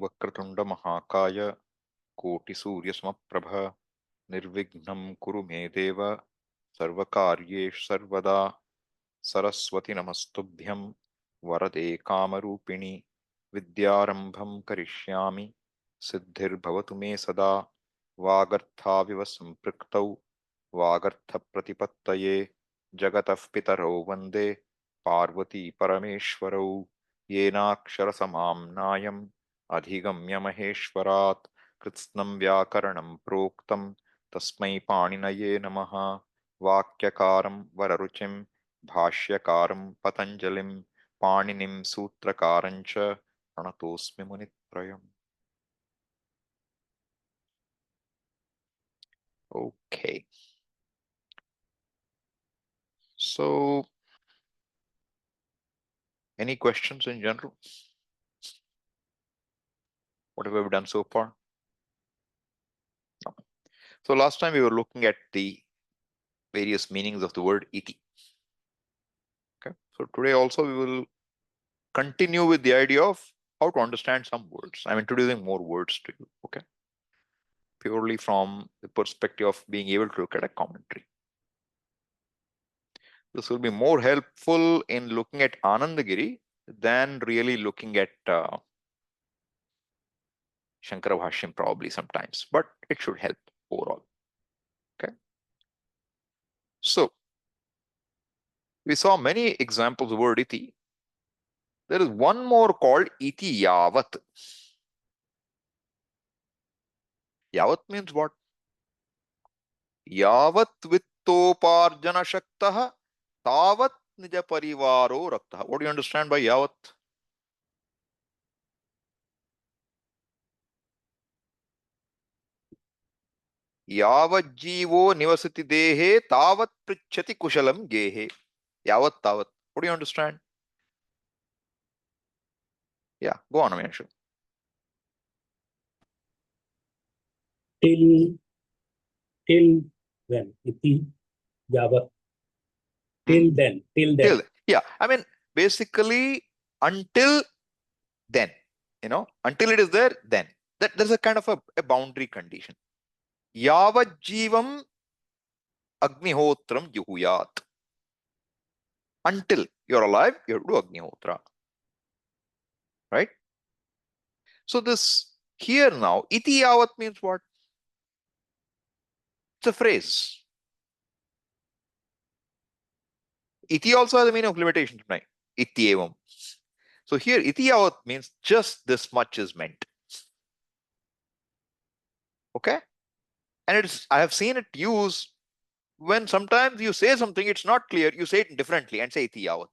वक्रतुंड महाकाय कोटिसूर्यसमप्रभ निर्विघ्नं कुरु मे देव सर्वकार्येषु सर्वदा सरस्वती नमस्तुभ्यं वरदे कामरूपिणि विद्यारंभं करिष्यामि सिद्धिर्भवतु मे सदा वागर्थाविव सम्पृक्तौ वागर्थप्रतिपत्तये जगतः पितरौ वन्दे पार्वती परमेश्वरौ येनाक्षरसमाम्नायम् अधिगम्य महेश्वरात् कृत्स्नं व्याकरणं प्रोक्तं तस्मै पाणिनये नमः। वाक्यकारं वररुचिं भाष्यकारं पतञ्जलिं पाणिनिं सूत्रकारं च प्रणतोऽस्मि मुनित्रयम्। Okay, so any questions in general? What have we done so far? No. So last time we were looking at the various meanings of the word iti. Okay, so today also we will continue with the idea of how to understand some words. I'm introducing more words to you, okay? Purely from the perspective of being able to look at a commentary. This will be more helpful in looking at Anandagiri than really looking at Shankara Bhashyam probably sometimes, but it should help overall. Okay. So we saw many examples of word iti. There is one more called iti yavat. Yavat means what? Yavat vittoparjana shaktah tavat nija parivaro raktah. What do you understand by yavat? Yavat jivo nivasati dehe tavat prichati kushalam gehe. Yavat tavat. What do you understand? Yeah, go on, Amanshu. Till when? Iti yavat. Till then. Till, yeah, I mean, basically, until then, until it is there, then. There's a kind of a boundary condition. Yavat jivam agnihotram juhuyat. Until you're alive, you have to do agnihotra. Right? So this here now, iti yavat means what? It's a phrase. Iti also has a meaning of limitation tonight. Iti evam. So here, iti yavat means just this much is meant. Okay? And I have seen it used when sometimes you say something, it's not clear, you say it differently and say iti yavat.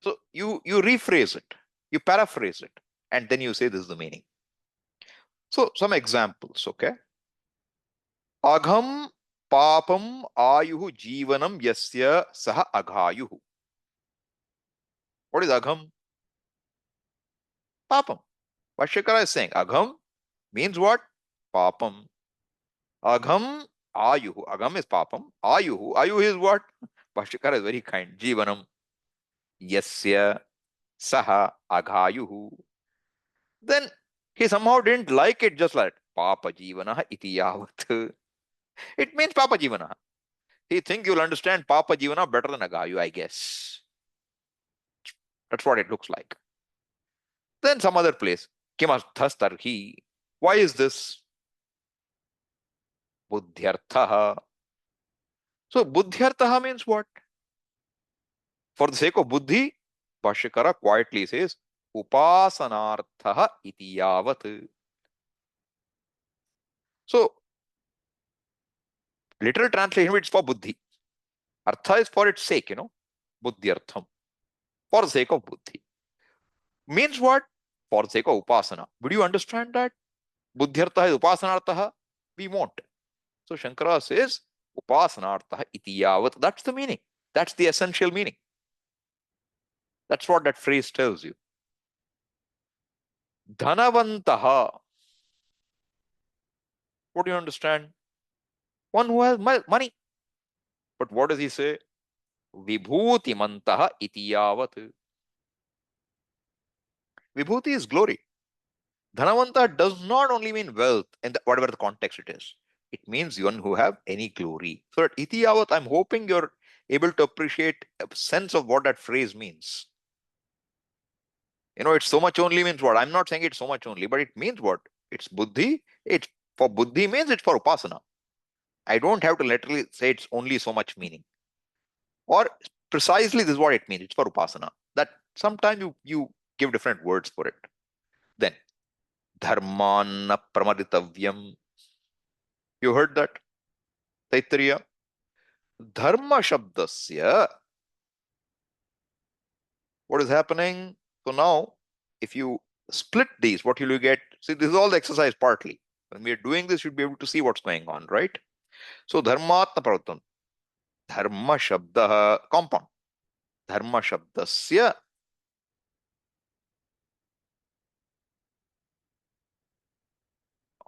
So you rephrase it, you paraphrase it, and then you say this is the meaning. So some examples, okay? Agham papam ayuhu jivanam yasya saha aghayuhu. What is agham? Papam. Vashyakara is saying agham means what? Papam. Agham ayuhu. Agham is papam. Ayuhu. Ayuhu is what? Vashyakara is very kind. Jivanam yasya saha aghayuhu. Then he somehow didn't like it, just like Papa Jivana iti yavat. It means Papa Jivana. He thinks you'll understand Papa Jivana better than Agayu, I guess. That's what it looks like. Then some other place. Kimasthas tarhi. Why is this? Buddhyarthaha. So Buddhyarthaha means what? For the sake of Buddhi, Bhashyakara quietly says Upasanarthaha iti yavat. So literal translation, it's for Buddhi. Artha is for its sake, Buddhyartham. For the sake of Buddhi. Means what? For the sake of Upasana. Would you understand that? Buddhyartha is Upasanartha? We won't. So Shankara says Upasanartha iti yavat. That's the meaning. That's the essential meaning. That's what that phrase tells you. Dhanavantaha. What do you understand? One who has money. But what does he say? Vibhutimantaha iti yavat. Vibhuti is glory. Dhanavanta does not only mean wealth in whatever the context it is. It means one who have any glory. So at iti yavat, I'm hoping you're able to appreciate a sense of what that phrase means. It's so much only means what? I'm not saying it's so much only, but it means what? It's buddhi. It's for buddhi means it's for upasana. I don't have to literally say it's only so much meaning. Or precisely this is what it means. It's for upasana. That sometimes you give different words for it. Then dharmanna pramaditavyam. You heard that? Taittiriya. Dharma shabdasya. What is happening? So now, if you split these, what will you get? See, this is all the exercise partly. When we are doing this, you'll be able to see what's going on, right? So dharmatna pravartan. Dharma shabda compound. Dharma shabdasya.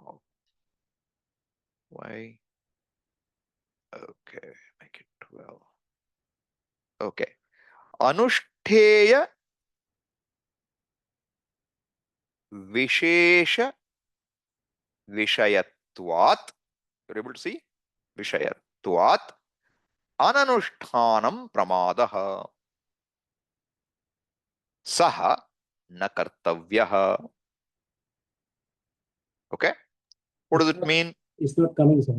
Oh, why? Okay, make it 12. Okay. Anushtheya vishesha vishayatvat. You're able to see? Vishayatvat ananushtanam pramadah saha na kartavyah. Okay. What does it mean? It's not coming, sir.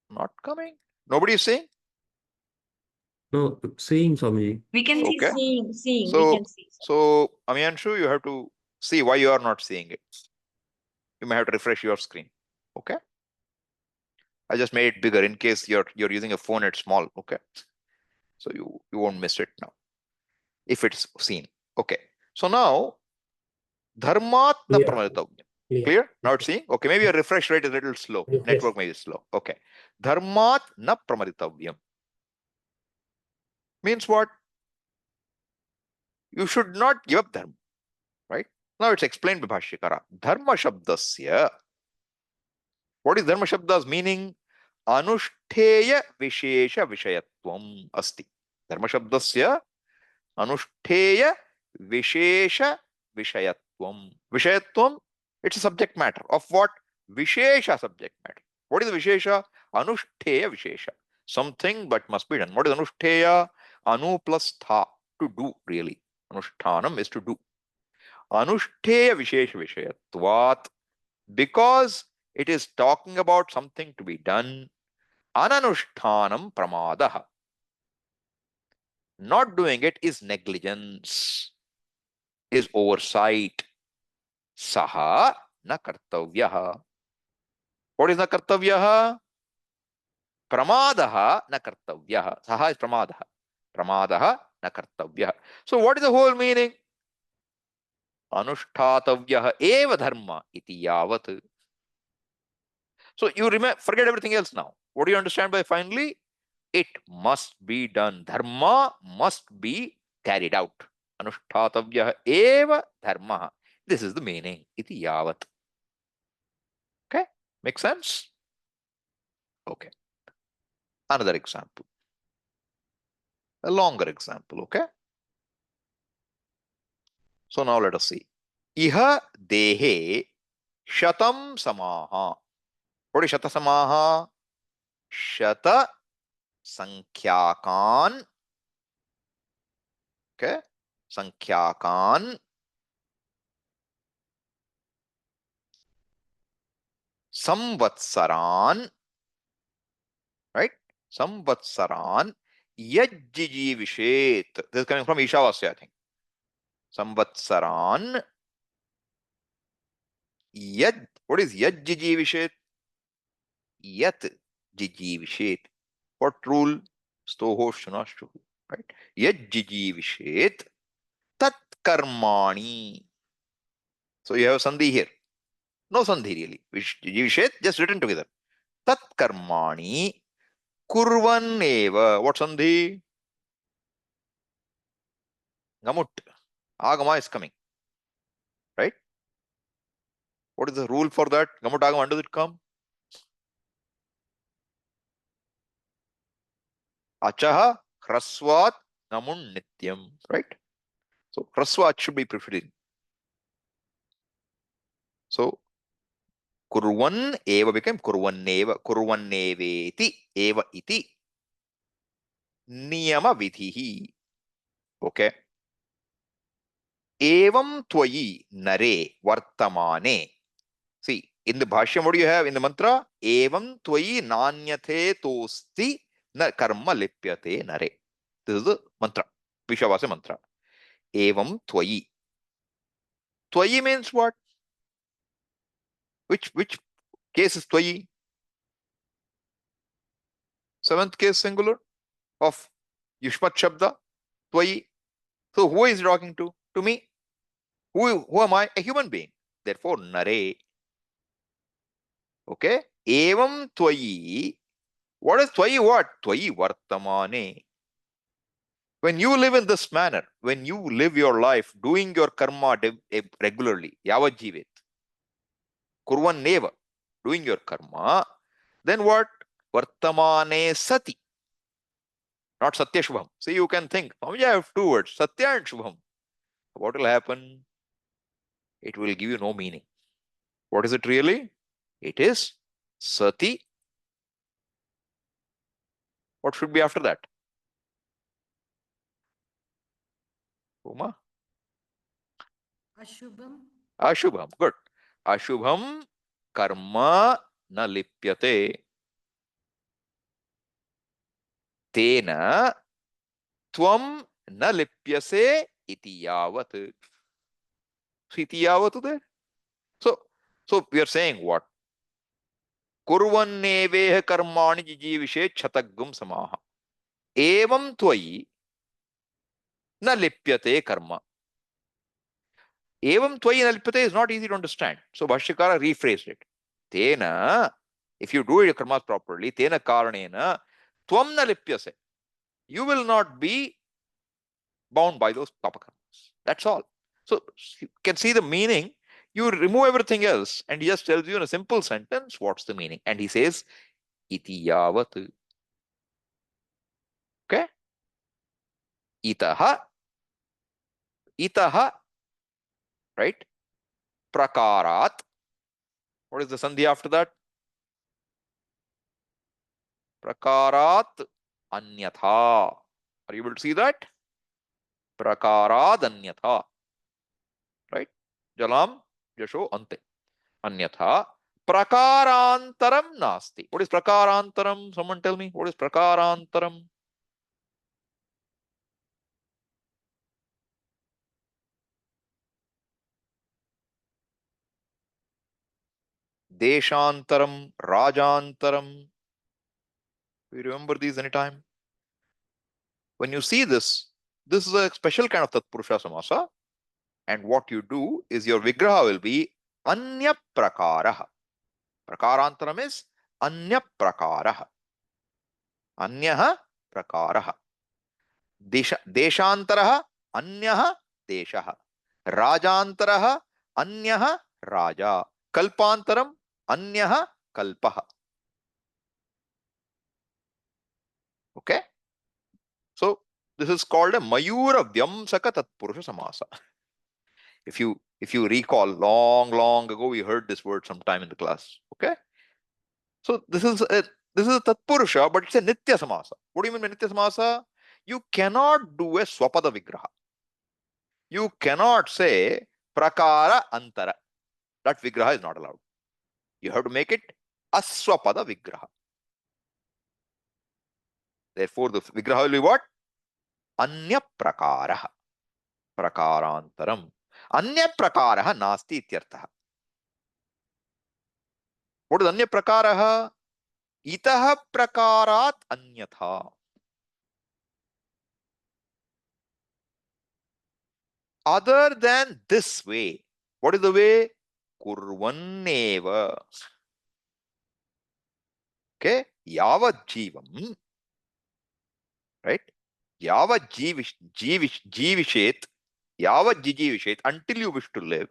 Not coming. Nobody is saying? No, seeing Swamiji. We can see Okay. seeing. We So, can see. so Amiyanshu, you have to see why you are not seeing it. You may have to refresh your screen. Okay. I just made it bigger in case you're using a phone, it's small. Okay. So you won't miss it now if it's seen. Okay. So now dharmat na Clear. pramaditavyam. Clear. Clear? Now it's seeing? Okay, maybe a refresh rate is a little slow. Refresh. Network may be slow. Okay. Dharmat na pramaditavyam. Means what? You should not give up dharma. Right? Now it's explained by Bhashyakara. Dharma shabdasya. What is dharma shabda's meaning? Anushtheya vishesha vishayatvam asti. Dharma shabdasya anushtheya vishesha vishayatvam. Vishayatvam, it's a subject matter. Of what? Vishesha subject matter. What is Vishesha? Anushtheya Vishesha. Something but must be done. What is Anushtheya? Anu plus tha. To do, really. Anushtanam is to do. Anushtheya Vishesha Vishayatvat. Because it is talking about something to be done. Ananushtanam pramadaha. Not doing it is negligence, is oversight. Saha na kartavyaha. What is na kartavyaha? Pramadaha na kartavyaha. Saha is pramadaha. Pramadaha na kartavyaha. So what is the whole meaning? Anushtatavyaha eva dharma iti yavat. So you forget everything else now. What do you understand by finally? It must be done. Dharma must be carried out. Anushtatavyaha eva dharma. This is the meaning. Iti yavat. Okay? Make sense? Okay. Another example. A longer example, okay? So now let us see. Iha dehe shatam samaha. What is shata samaha? Shata sankhyakan. Okay? Sankhyakan. Samvatsaran. Right? Samvatsaran. Yajjiji vishet. This is coming from Ishavasya, I think. Samvatsaran. Yad. What is yajjiji vishet? Yat jijivishet. What rule? Stoho shunashtu. Right? Yat jijivishet tat karmani. So you have sandhi here. No sandhi really. Jijivishet just written together. Tat karmani kurvan eva. What sandhi? Gamut. Agama is coming. Right? What is the rule for that? Gamut agama, when does it come? Achaha hrasvat namun nityam. Right? So hrasvat should be preferred. So kurvan eva became kurvanneva, kurvanneveti, eva iti niyama vidhihi. Okay. Evam twayi nare vartamane. See, in the bhashyam, what do you have in the mantra? Evam twayi nanyate tosti na karma lipyate nare. This is the mantra. Vishavasa mantra. Evam twayi. Twayi means what? Which case is twayi? Seventh case singular of Yushmat Shabda. Twayi. So who is talking to? To me. Who am I? A human being. Therefore, nare. Okay. Evam twayi. What is twayi what? Twayi vartamane. When you live in this manner, when you live your life doing your karma regularly, yavat jivet, kurvan neva, doing your karma, then what? Vartamane sati, not satya shubham. See, you can think, Swamiji, I have two words, satya and shubham. What will happen? It will give you no meaning. What is it really? It is sati. What should be after that? Uma? Ashubham. Ashubham. Good. Ashubham karma na lipyate. Tena tvam na lipyase iti yavat. So iti yavat there. So we are saying what? Kurvanneveha karmani jijivishe chatagum samaha. Evam twayi na lipyate karma. Evam twayi na lipyate is not easy to understand. So Bhashyakara rephrased it. Tena, if you do your karmas properly, tena karanena tvam na lipyase. You will not be bound by those papa karmas. That's all. So you can see the meaning. You remove everything else and he just tells you in a simple sentence what's the meaning. And he says, iti yavat. Okay? Itaha. Itaha. Right? Prakarat. What is the sandhi after that? Prakarat anyatha. Are you able to see that? Prakarat anyatha. Right? Jalam, Jasho, Ante. Anyatha. Prakarantaram nasti. What is prakarantaram? Someone tell me. What is prakarantaram? Deshantaram, Rajantaram. We remember these anytime? When you see this, this is a special kind of Tatpurusha Samasa. And what you do is your Vigraha will be Anya Prakaraha. Prakarantaram is Anya Prakaraha. Anyaha Prakaraha. Deshantaraha Anyaha Deshaha. Rajantaraha Anyaha Raja. Kalpantaram Anyaha Kalpaha. Okay? So this is called a Mayura Vyamsaka Tatpurusha Samasa. If you recall, long ago we heard this word sometime in the class. Okay? So this is a Tatpurusha, but it's a Nitya Samasa. What do you mean by Nitya Samasa? You cannot do a Swapada Vigraha. You cannot say Prakara Antara. That Vigraha is not allowed. You have to make it Aswapada Vigraha. Therefore, the Vigraha will be what? Anya Prakaraha. Prakarantaram. Anya Prakaraha Nasti Ityarthaha. What is Anya Prakaraha? Itaha Prakarat Anyatha. Other than this way. What is the way? Kurvanneva. Okay? Yavat Jivam. Right? Yavat Jivishet. Yavat Jijivishet. Until you wish to live.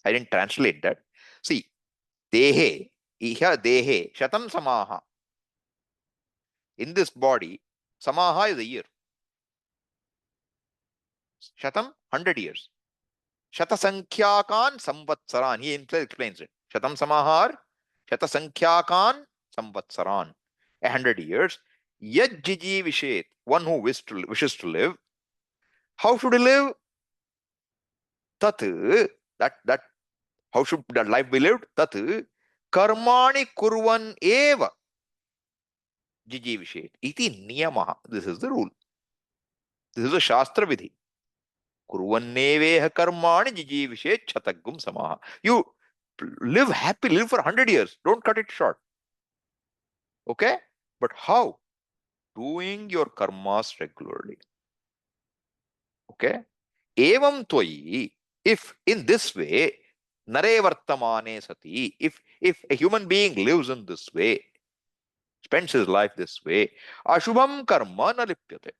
I didn't translate that. See, Dehe. Iha Dehe. Shatam Samaha. In this body, Samaha is a year. Shatam, 100 years. Shatasankhyakan samvatsaran. He explains it. Shatam samahar, Shatasankhyakan samvatsaran. 100 years. Yajjiji vishet. One who wishes to live. How should he live? Tat. That how should that life be lived? Tat. Karmani kurvan eva. Jiji vishet. Iti niyamaha. This is the rule. This is a Shastra Vidhi. Kurvanneveha karmani jijivishe chatagum samaha. You live happy, live for 100 years. Don't cut it short. Okay? But how? Doing your karmas regularly. Okay? Evam toyi, if in this way, nare vartamane sati, if a human being lives in this way, spends his life this way, ashubham karma na lipyate.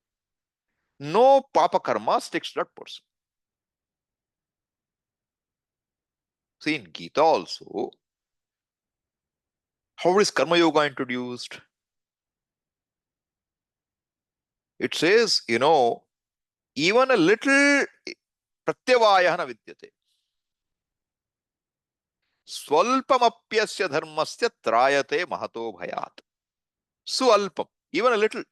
No papa karma sticks to that person. See, in Gita also, how is Karma Yoga introduced? It says, even a little pratyavaya na vidyate. Swalpamapyasya dharmasya trayate mahato bhayat. Swalpam, even a little.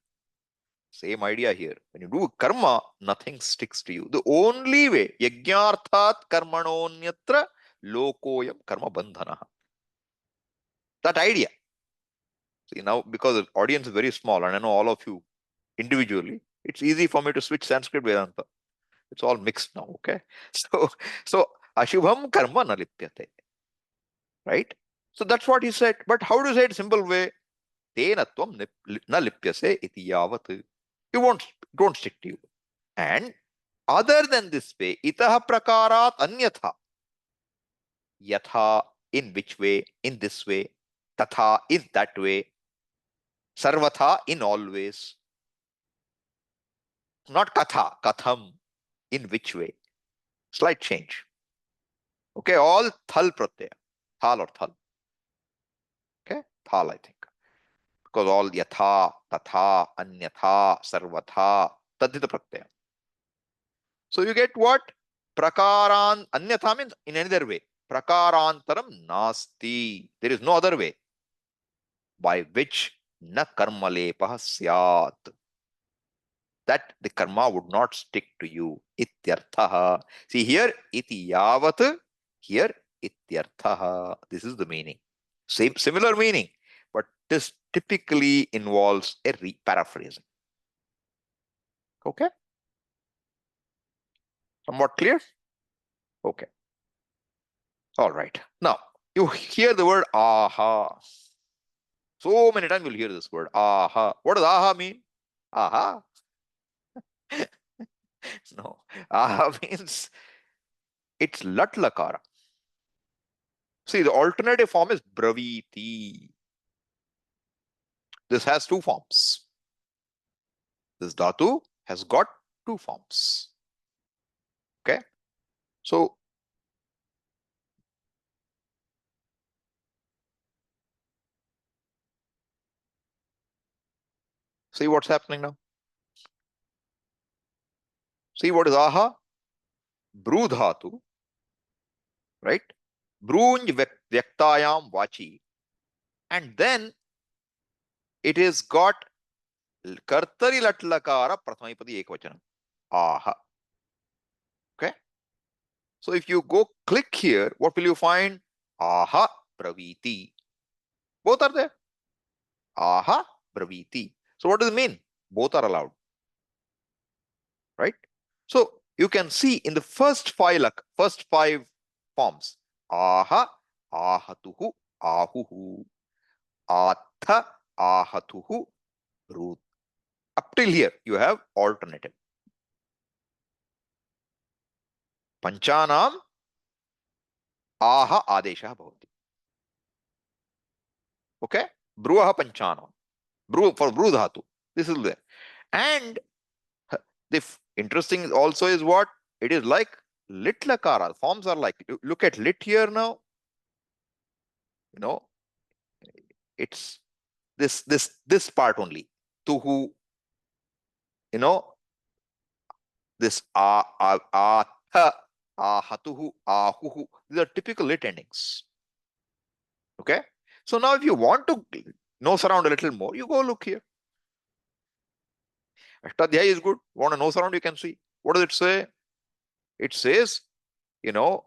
Same idea here. When you do karma, nothing sticks to you. The only way, yajñarthat karmanonyatra lokoyam karma bandhana. That idea. See, now, because the audience is very small, and I know all of you individually, it's easy for me to switch Sanskrit Vedanta. It's all mixed now, okay? So Ashubham karma na lipyate. Right? So that's what he said. But how to say it simple way? Tena tvam na lipyase iti yavat. You won't stick to you. And other than this way, itaha prakarat anyatha. Yatha, in which way? In this way. Tatha, in that way. Sarvatha, in always. Not katha, katham, in which way. Slight change. Okay, all thal pratyaya. Thal or thal. Okay, thal, I think. Because all yatha, tatha, anyatha, sarvatha, tadhita pratyaya. So you get what? Prakaran, anyatha means in another way. Prakarantaram nasti. There is no other way by which na karma lepah syat. That the karma would not stick to you. Ityarthaha. See here, iti yavat. Here, ityarthaha. This is the meaning. Similar meaning, but this typically involves a paraphrasing. Okay? Somewhat clear? Okay. All right. Now, you hear the word aha. So many times you'll hear this word aha. What does aha mean? Aha. No. Aha means it's lat lakara. See, the alternative form is braviti. This has two forms. This dhatu has got two forms. Okay? So, see what's happening now? See what is aha? Bru dhatu, right? Brunj vyaktayam vachi. And then it is got kartari latlakara prathamipadi ekvachanam. Aha. Okay? So if you go click here, what will you find? Aha praviti. Both are there. Aha praviti. So what does it mean? Both are allowed. Right? So you can see in the first five forms. Aha, ahatuhu, ahuhu, atha, ahatuhu, brut. Up till here, you have alternative. Panchanam, aha adesha bhavati. Okay? Bruaha panchanam. For bru dhatu. This is there. And the interesting also is what? It is like lit lakara. Forms are like, look at lit here now. It's this part only. Tuhu, this ahatuhu, ahuhu. These are typical lit endings. Okay. So now if you want to nose around a little more, you go look here. Ashtadhyayi is good. Want to nose around, you can see. What does it say? It says, you know,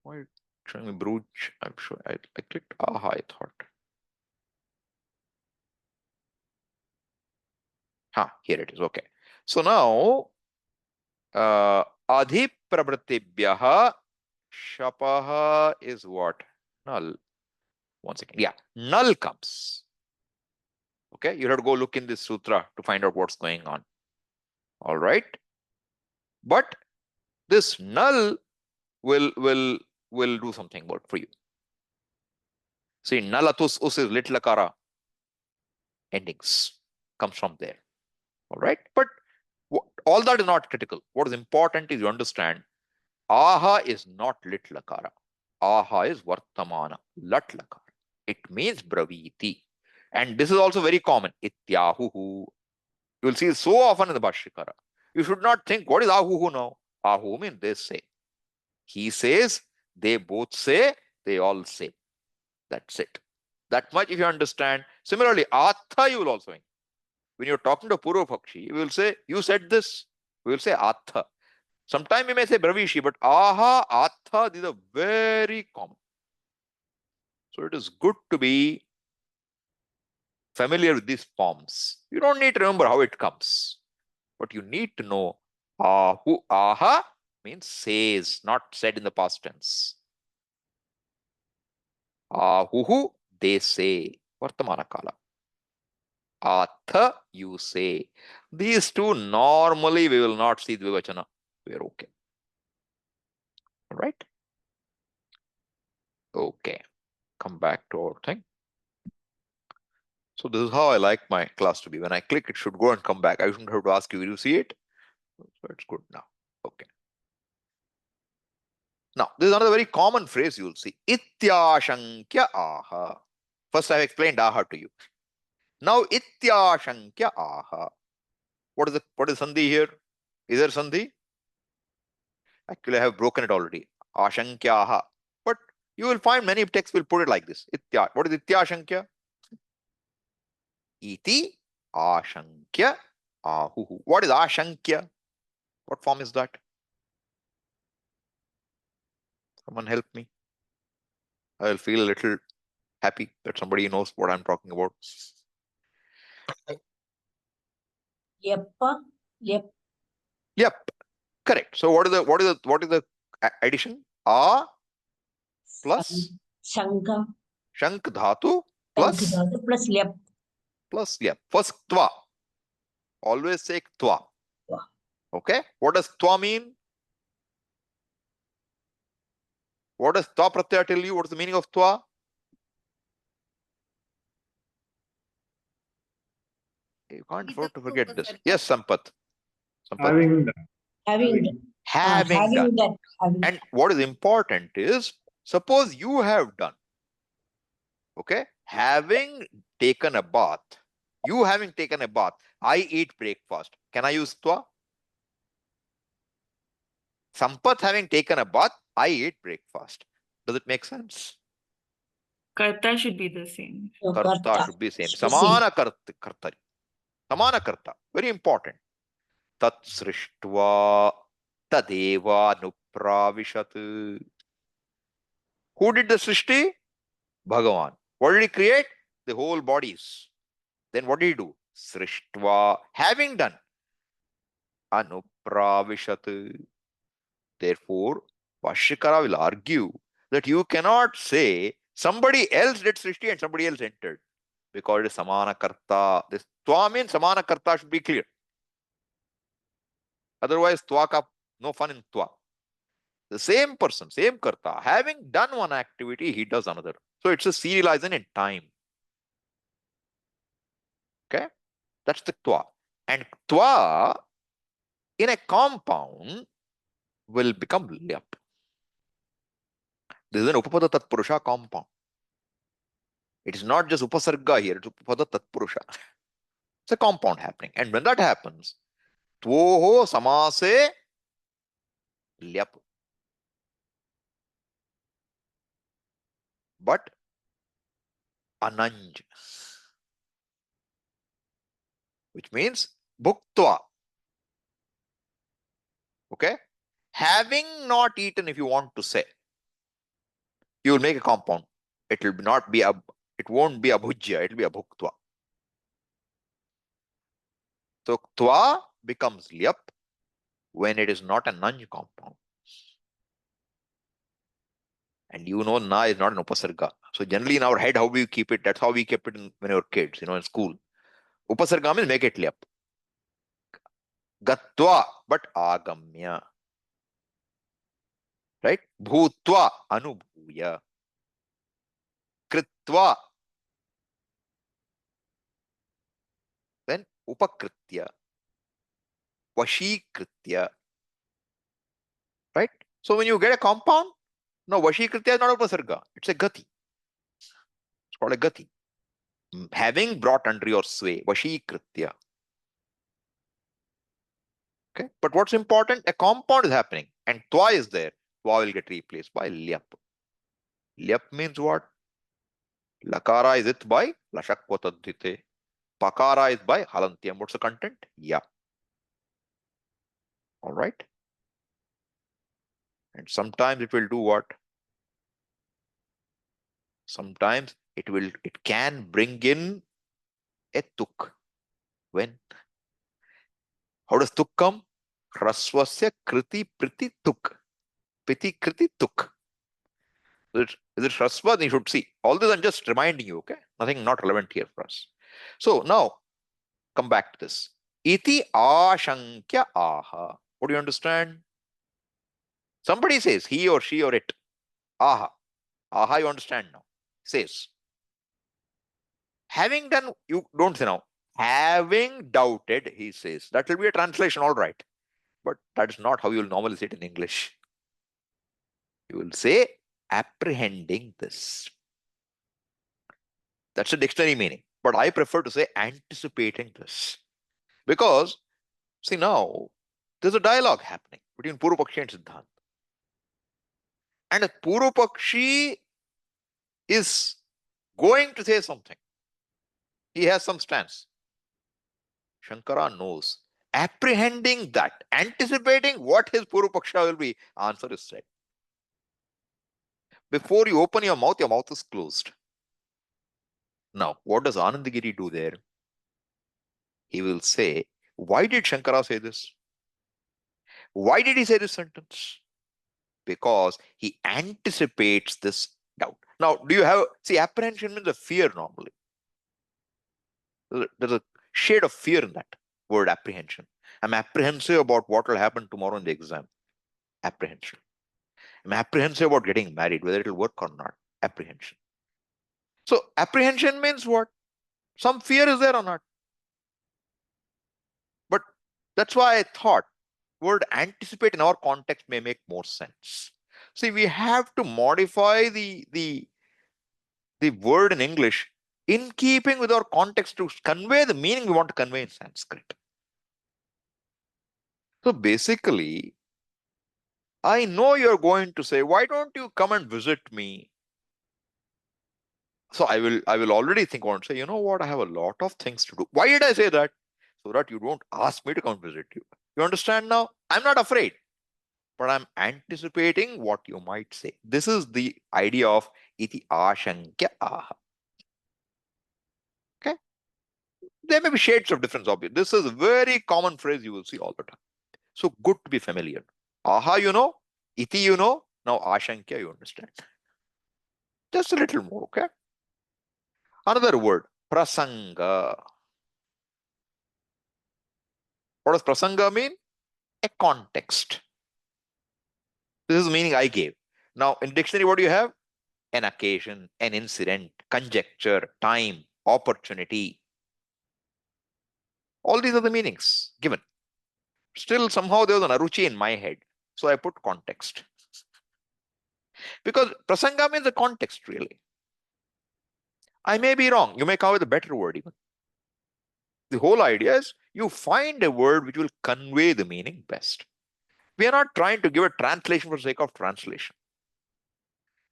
why is it showing me Bruj? I'm sure I clicked aha, I thought. Here it is. Okay. So now, adhi pravrittibhyaha shapaha is what? Null. One second. Yeah, null comes. Okay, you have to go look in this sutra to find out what's going on. All right. But this null will do something about for you. See, null atus us is lit lakara endings comes from there. All right. But all that is not critical. What is important is you understand aha is not lit lakara. Aha is vartamana, lat lakara. It means braviti. And this is also very common. Ityahuhu. You will see it so often in the Bhashyakara. You should not think, what is ahuhu now? Ahu means they say. He says, they both say, they all say. That's it. That much if you understand. Similarly, atha you will also. When you're talking to Purva Pakshi, you will say, you said this. We will say atha. Sometimes you may say bravishi, but aha, atha, these are very common. So it is good to be familiar with these forms. You don't need to remember how it comes, but you need to know ahu, aha means says, not said in the past tense. Ahuhu, they say, vartamana kala. Atha, you say. These two normally we will not see dvivachana. We're okay. All right. Okay. Come back to our thing. So this is how I like my class to be. When I click, it should go and come back. I shouldn't have to ask you, will you see it? So it's good now. Okay. Now, this is another very common phrase you will see. Ityashankya aha. First, I have explained aha to you. Now, ityashankya aha. What is sandhi here? Is there sandhi? Actually, I have broken it already. Ashankya aha. But you will find many texts will put it like this. What is ityashankya? Iti ashankya ahuhu. What is ashankya? What form is that? Someone help me. I will feel a little happy that somebody knows what I'm talking about. Yeppa, yep, Yep, correct. So what is the addition? A plus Shankha, shank dhatu plus plus lep. yep. First twa. Always say twa. Twa. Okay. What does twa mean? What does twa pratyaya tell you? What is the meaning of twa? You can't afford to forget this. Yes, Sampath. Having done. Having done. That. And what is important is, suppose you have done. Okay. Having taken a bath. You having taken a bath. I eat breakfast. Can I use twa? Sampath having taken a bath. I eat breakfast. Does it make sense? Karta should be the same. Karta should be same. Samana kartari. Samana karta. Very important. Tat srishtva tadeva nupravishat. Who did the srishti? Bhagavan. What did he create? The whole bodies. Then what did he do? Srishtva. Having done. Anupravishat. Therefore, Vashyakara will argue that you cannot say somebody else did srishti and somebody else entered, because it is samana karta. This twa means samana karta should be clear. Otherwise, twa ka no fun in twa. The same person, same karta, having done one activity, he does another. So it's a serialization in time. Okay, that's the twa. And twa in a compound will become lyap. This is an upapada tatpurusha compound. It is not just upasarga here, it's upapada tatpurusha. It's a compound happening. And when that happens, tvoho samase lyap. but ananj, which means bhuktva. Okay? Having not eaten, if you want to say, you will make a compound. It will not be it won't be abhujya, it will be abhuktva. So tva becomes lyap when it is not a nanj compound. And you know, na is not an upasarga. So generally in our head, how we keep it, that's how we kept it when we were kids, in school. Upasarga means make it lyap. Gatva, but agamya. Right? Bhutva, anubhuya. Kritva, then upakritya. Vashikritya. Right? So when you get a compound, no, Vashikritya is not upasarga. It's a gati. It's called a gati. Having brought under your sway, Vashikritya. Okay. But what's important? A compound is happening and twa is there. Twa will get replaced by lyap. Lyap means what? Lakara is it by lashakvatadhite. Pakara is by halantyam. What's the content? Ya. All right. And sometimes it will do what? Sometimes it can bring in a tuk. When? How does tuk come? Hraswasya kriti priti tuk. Piti kriti tuk. Is it hraswa? You should see. All this I'm just reminding you, okay? Nothing not relevant here for us. So now, come back to this. Iti ashankya aha. What do you understand? Somebody says, he or she or it. Aha. Aha, you understand now. Says. Having done, you don't say now. Having doubted, he says. That will be a translation, all right. But that is not how you will normally say it in English. You will say, apprehending this. That's a dictionary meaning. But I prefer to say anticipating this. Because, see now, there's a dialogue happening between Purupakshi and Siddhanta. And a Purupakshi is going to say something. He has some stance. Shankara knows. Apprehending that, anticipating what his Purupaksha will be, answer is said. Before you open your mouth is closed. Now, what does Anandagiri do there? He will say, why did Shankara say this? Why did he say this sentence? Because he anticipates this doubt. Now, do you have, see, apprehension means a fear normally. There's a shade of fear in that word apprehension. I'm apprehensive about what will happen tomorrow in the exam. Apprehension. I'm apprehensive about getting married, whether it will work or not. Apprehension. So apprehension means what? Some fear is there or not? But that's why I thought word anticipate in our context may make more sense. See, we have to modify the word in English in keeping with our context to convey the meaning we want to convey in Sanskrit. So basically, I know you're going to say, why don't you come and visit me? So I will already think on say, you know what, I have a lot of things to do. Why did I say that? So that you don't ask me to come visit you. You understand now? I'm not afraid, but I'm anticipating what you might say. This is the idea of iti ashankya aha. Okay? There may be shades of difference, obviously. This is a very common phrase you will see all the time. So good to be familiar. Aha, you know. Iti, you know. Now ashankya, you understand. Just a little more, okay? Another word, prasanga. What does prasanga mean? A context. This is the meaning I gave. Now, in dictionary, what do you have? An occasion, an incident, conjecture, time, opportunity. All these are the meanings given. Still, somehow there was an aruchi in my head. So I put context. Because prasanga means the context, really. I may be wrong. You may come with a better word even. The whole idea is you find a word which will convey the meaning best. We are not trying to give a translation for the sake of translation.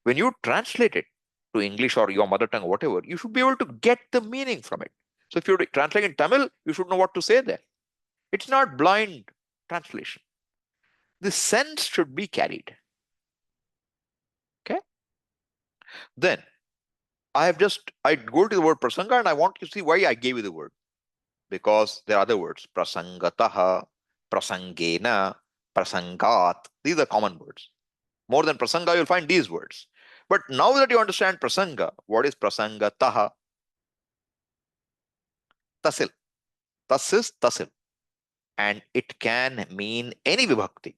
When you translate it, to English or your mother tongue, whatever, you should be able to get the meaning from it. So if you're translating in Tamil, you should know what to say there. It's not blind translation. The sense should be carried. Okay? Then I go to the word prasanga and I want to see why I gave you the word. Because there are other words. Prasangataha, prasangena, prasangat. These are common words. More than prasanga, you'll find these words. But now that you understand prasanga, what is prasangataha? Tasil. Tas is tasil. And it can mean any vibhakti.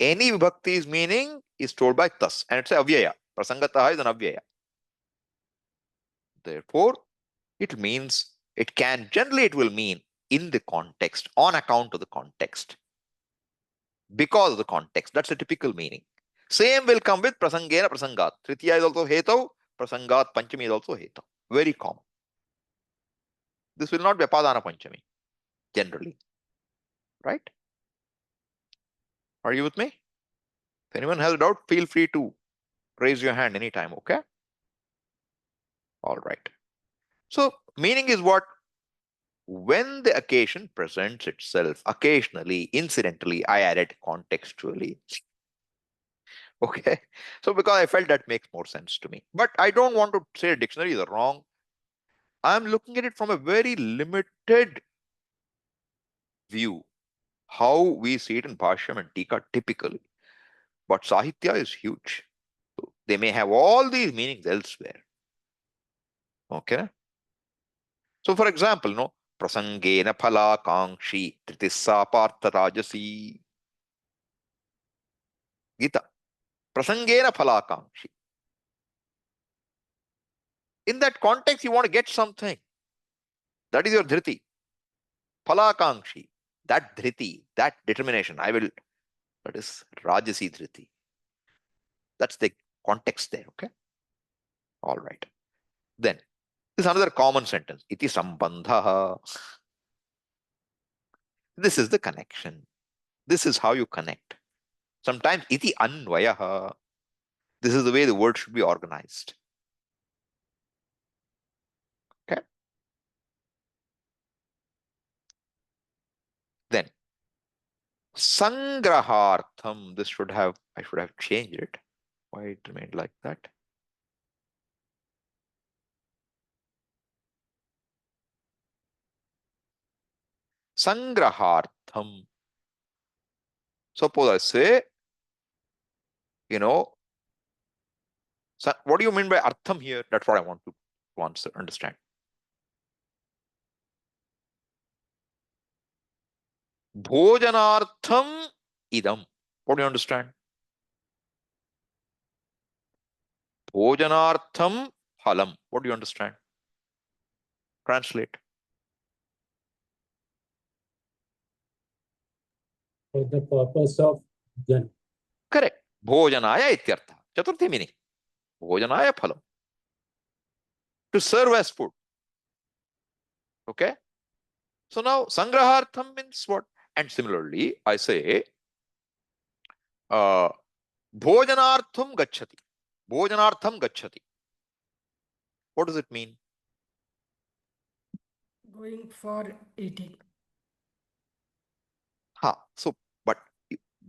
Any vibhakti's meaning is told by tas. And it's a avyaya. Prasangataha is an avyaya. Therefore, generally it will mean in the context, on account of the context. Because of the context. That's a typical meaning. Same will come with prasangena prasangat. Tritiya is also hetav. Prasangat panchami is also hetav. Very common. This will not be apadana panchami, generally. Right? Are you with me? If anyone has a doubt, feel free to raise your hand anytime, okay? All right. So, meaning is what? When the occasion presents itself, occasionally, incidentally, I added contextually. Okay. So, because I felt that makes more sense to me. But I don't want to say a dictionary is wrong. I'm looking at it from a very limited view, how we see it in Bhashyam and Tika typically. But Sahitya is huge. So they may have all these meanings elsewhere. Okay. So for example, no, prasangena phala kangshi tritissa partha rajasi. Gita. Prasangena phala kangshi. In that context, you want to get something. That is your dhriti. Phala kangshi. That dhriti, that determination, that is rajasi dhriti. That's the context there, okay? All right. Then, this is another common sentence. Iti sambandha. This is the connection. This is how you connect. Sometimes iti anvayaha. This is the way the word should be organized. Okay. Then sangrahartham. I should have changed it. Why it remained like that? Sangrahartham. Suppose I say, what do you mean by artham here? That's what I want to understand. Bhojanartham idam. What do you understand? Bhojanartham phalam. What do you understand? Translate. For the purpose of bhojan. Correct. Bhojanaya ityartha. Chaturthi meaning. Bhojanaya phalam. To serve as food. Okay. So now sangrahartham means what? And similarly, I say bhojanartham gacchati. Bhojanartham gacchati. What does it mean? Going for eating. So, but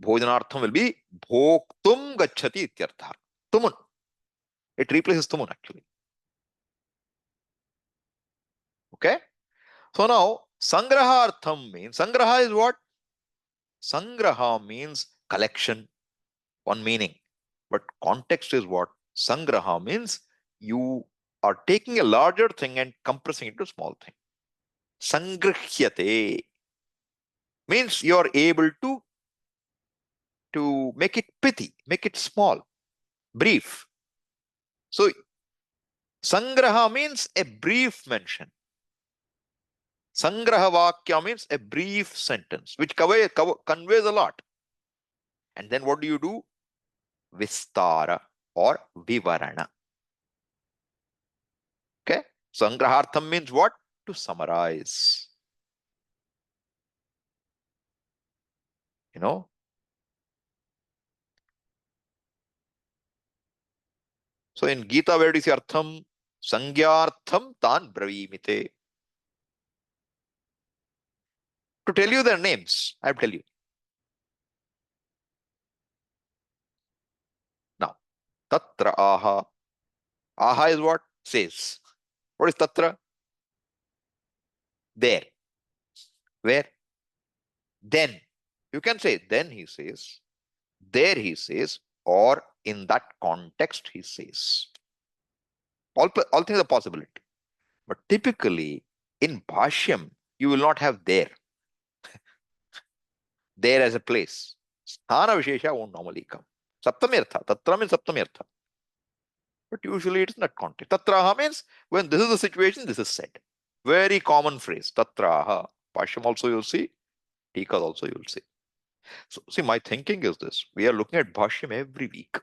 bhojanartham will be bhoktum gacchati ityartha. Tumun. It replaces tumun actually. Okay. So now sangrahartham means, sangraha is what? Sangraha means collection, one meaning. But context is what? Sangraha means you are taking a larger thing and compressing it to a small thing. Sangrahyate means you are able to make it pithy, make it small, brief. So sangraha means a brief mention. Sangraha vakya means a brief sentence, which conveys a lot. And then what do? Vistara or vivarana. Okay. Sangrahartham means what? To summarize. You know. So in Gita, where do you see artham? Sangyartham tan bravimite. To tell you their names, I will tell you. Now, tatra aha. Aha is what? Says. What is tatra? There. Where? Then. You can say, then he says, there he says, or in that context he says. All things are possibility. But typically, in Bhashyam, you will not have there. There as a place. Sthana Vishesha won't normally come. Saptamirtha. Tatra means Saptamirtha. But usually it is not context. Tatraha means when this is the situation, this is said. Very common phrase. Tatraha. Bhashyam also you'll see. Tikas also you'll see. So see, my thinking is this. We are looking at Bhashyam every week.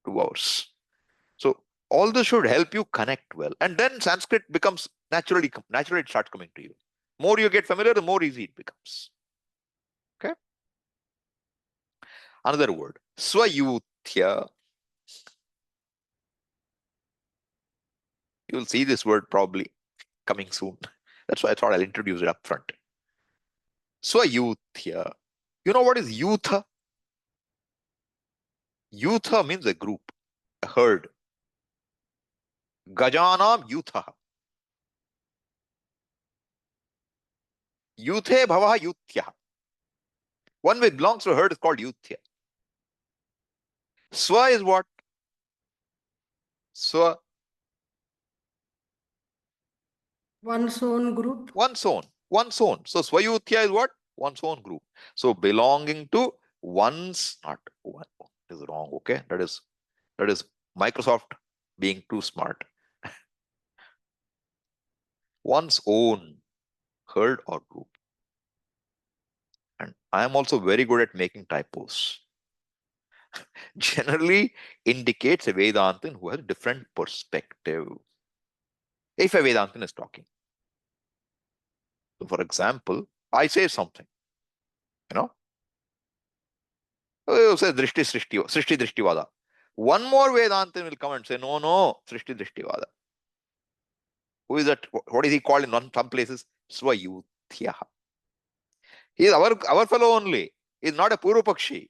2 hours. So all this should help you connect well. And then Sanskrit becomes naturally it starts coming to you. More you get familiar, the more easy it becomes. Okay. Another word. Swayuthya. You'll see this word probably coming soon. That's why I thought I'll introduce it up front. Swayuthya. You know what is yutha? Yutha means a group, a herd. Gajanam yutha. Yuthe bhavaha yuthya. One which belongs to a herd is called yuthya. Swa is what? Swa. One's own group. One's own. One's own. So Swayuthya is what? One's own group. So belonging to one's, not one is wrong. Okay. That is Microsoft being too smart. One's own herd or group. And I am also very good at making typos. Generally indicates a Vedantin who has a different perspective. If a Vedantin is talking. So for example, I say something, say Drishti Drishtivada. One more Vedantin will come and say, no, Drishti Drishtivada. Who is that? What is he called in some places? Swayuthya. He is our fellow only. He is not a Purupakshi.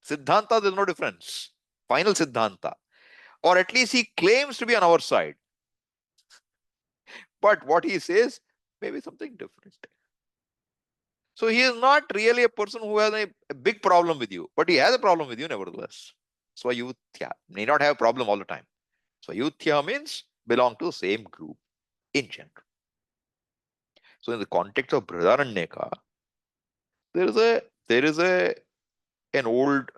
Siddhanta, there is no difference. Final Siddhanta. Or at least he claims to be on our side. But what he says may be something different. So he is not really a person who has a big problem with you, but he has a problem with you nevertheless. Swayuthya. May not have a problem all the time. Swayuthya means belong to the same group in general. So in the context of Brihadaranyaka, there is an old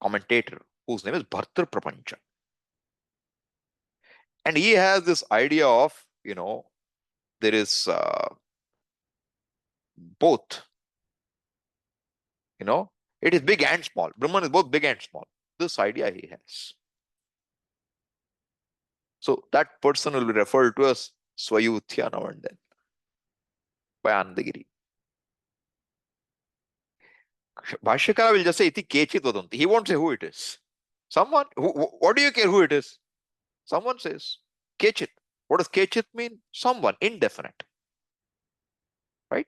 commentator whose name is Bhartar Prapancha. And he has this idea of, there is both. It is big and small. Brahman is both big and small. This idea he has. So that person will be referred to as Swayuthya now and then by Anandagiri. Bhashyakara will just say, Iti Kechit Vadanti. He won't say who it is. Someone, what do you care who it is? Someone says, Kechit. What does Kechit mean? Someone, indefinite. Right?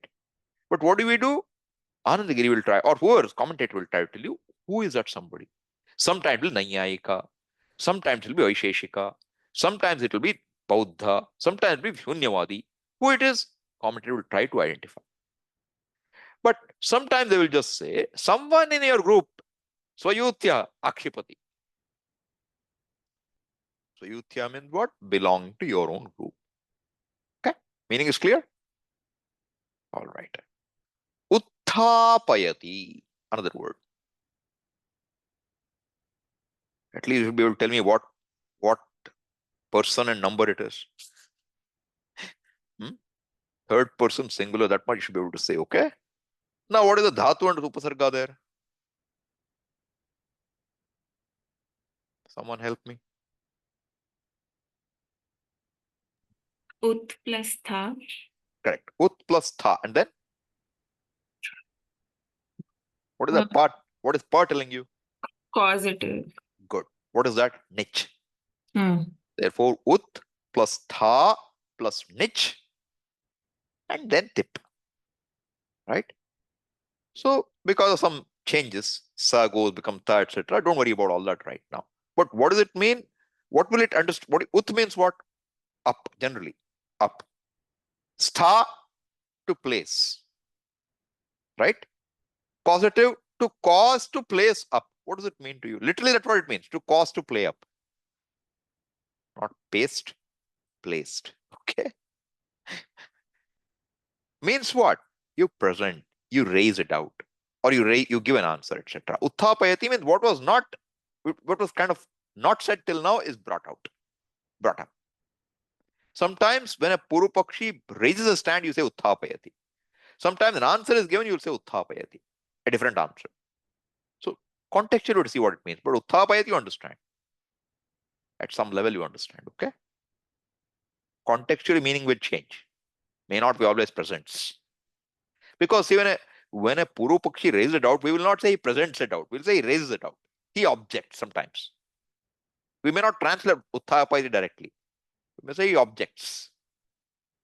But what do? Anandagiri will try, or whoever's commentator will try to tell you, who is that somebody? Sometimes it will be Nayayika, sometimes it will be Vaisheshika, sometimes it will be Bauddha, sometimes it will be Shunyavadi. Who it is, commentator will try to identify. But sometimes they will just say, someone in your group, Swayuthya Akshipati. Swayuthya means what? Belong to your own group. Okay? Meaning is clear? All right. Uthapayati, another word. At least you'll be able to tell me what person and number it is. Third person singular, that much you should be able to say, okay? Now what is the dhatu and upasarga there? Someone help me. Ut plus tha. Correct. Ut plus tha. And then? What is that part? What is part telling you? Causative. Good. What is that? Nich. Hmm. Therefore, ut plus tha plus nich and then tip. Right? So, because of some changes, sa goes become tha, etc. Don't worry about all that right now. But what does it mean? What will it understand? What ut means what? Up, generally. Up. Stha to place. Right? Causative to cause to place up. What does it mean to you? Literally, that's what it means. To cause to play up. Not paste, placed. Okay. Means what? You present, you raise it out, or you give an answer, etc. Uthapayati means what was kind of not said till now is brought up. Sometimes when a Purupakshi raises a stand, you say Uthapayati. Sometimes an answer is given, you'll say Uthapayati, a different answer. So contextually to see what it means, but Uthapayati you understand. At some level you understand, okay? Contextually meaning will change. May not be always presents. Because see, when a Purupakshi raises it out, we will not say he presents it out. We'll say he raises it out. He objects sometimes. We may not translate Uthapayati directly. We may say he objects.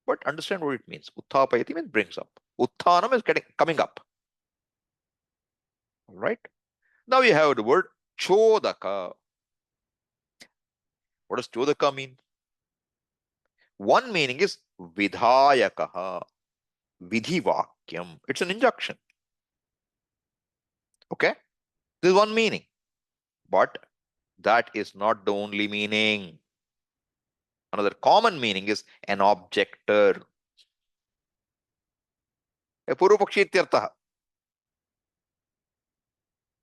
But understand what it means. Uthapayati means brings up. Utthanam is coming up. All right. Now we have the word Chodaka. What does Chodaka mean? One meaning is Vidhayakaha. Vidhivakyam. It's an injunction. Okay. This is one meaning. But that is not the only meaning. Another common meaning is an objector. A Purupakshi ityartha.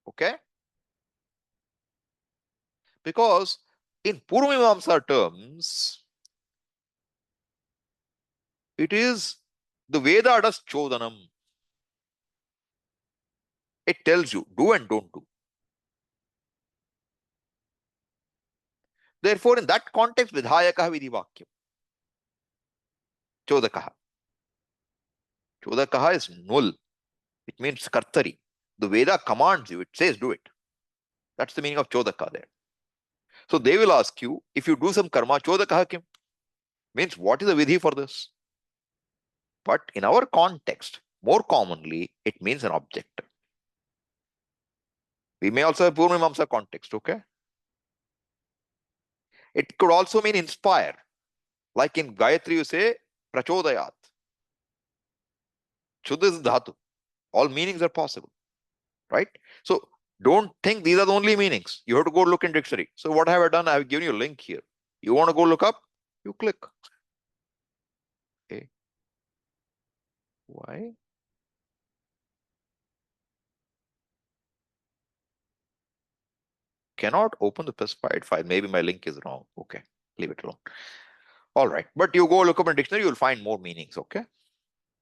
Okay? Because in Purvamimamsa terms, it is the Veda does Chodanam. It tells you do and don't do. Therefore, in that context, Vidhayakaha Vidhivakyam. Chodakaha. Chodakaha is null. It means kartari. The Veda commands you, it says do it. That's the meaning of Chodaka there. So they will ask you, if you do some karma, Chodakaha kim? Means what is the vidhi for this? But in our context, more commonly, it means an object. We may also have Purvamimamsa context, okay? It could also mean inspire. Like in Gayatri, you say Prachodayat. Shuddha is dhatu. All meanings are possible, right? So don't think these are the only meanings. You have to go look in dictionary. So what have I done? I have given you a link here. You want to go look up? You click. Okay. Why? Cannot open the specified file. Maybe my link is wrong. Okay. Leave it alone. All right. But you go look up in dictionary, you'll find more meanings. Okay.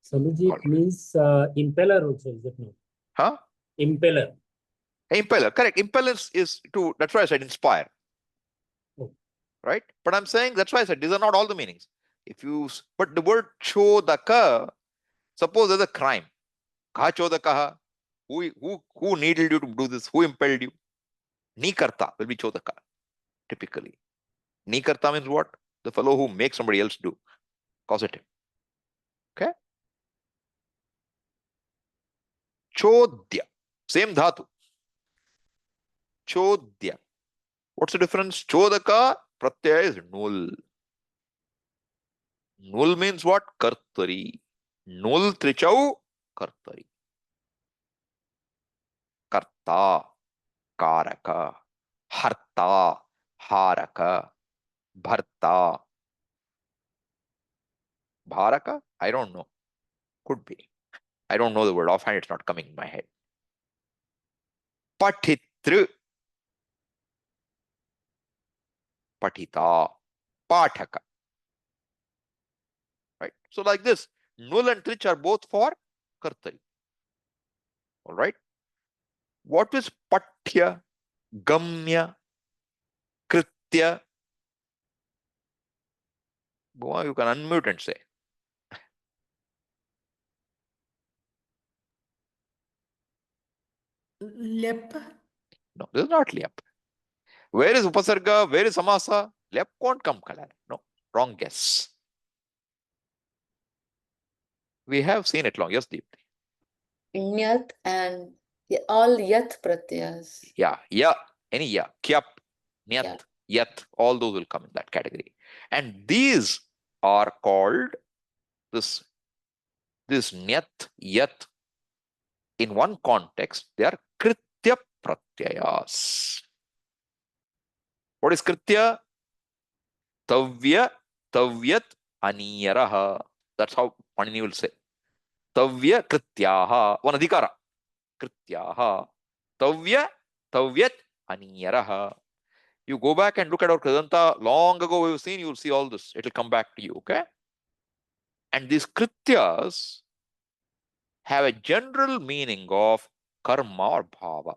Samuji, All it right. means impeller also, is it not? Huh? Impeller. Impeller. Correct. Impeller is to, that's why I said inspire. Oh. Right? But I'm saying that's why I said these are not all the meanings. But the word chodaka, suppose there's a crime. Kaha chodakaha? Who needed you to do this? Who impelled you? Nikarta will be chodaka, typically. Nikarta means what? The fellow who makes somebody else do. Causative. Okay? Chodya. Same dhatu. Chodya. What's the difference? Chodaka, pratyaya is null. Null means what? Kartari. Null trichau, kartari. Karta, karaka, harta, haraka, bharta. Bharaka? I don't know. Could be. I don't know the word offhand. It's not coming in my head. Patitru. Patita. Pathaka. Right? So like this, null and trich are both for kartari. All right? What is pathya, gamya, kritya? Go on, you can unmute and say. Lep. No, this is not liyap. Where is upasarga? Where is samasa? Lep won't come, Kalyan. No, wrong guess. We have seen it long. Yes, Deep. Nyat and all yat pratyas. Yeah, yeah, any yeah, kyap, nyat, Yeah. yat, all those will come in that category. And these are called this nyat, yat. In one context, they are kritya pratyayas. What is kritya? Tavya, tavyat, aniyaraha. That's how Panini will say. Tavya, krityaha. One adhikara. Krityaha. Tavya, tavyat, aniyaraha. You go back and look at our Kridanta long ago we've seen, you'll see all this. It'll come back to you, okay? And these krityas have a general meaning of karma or bhava.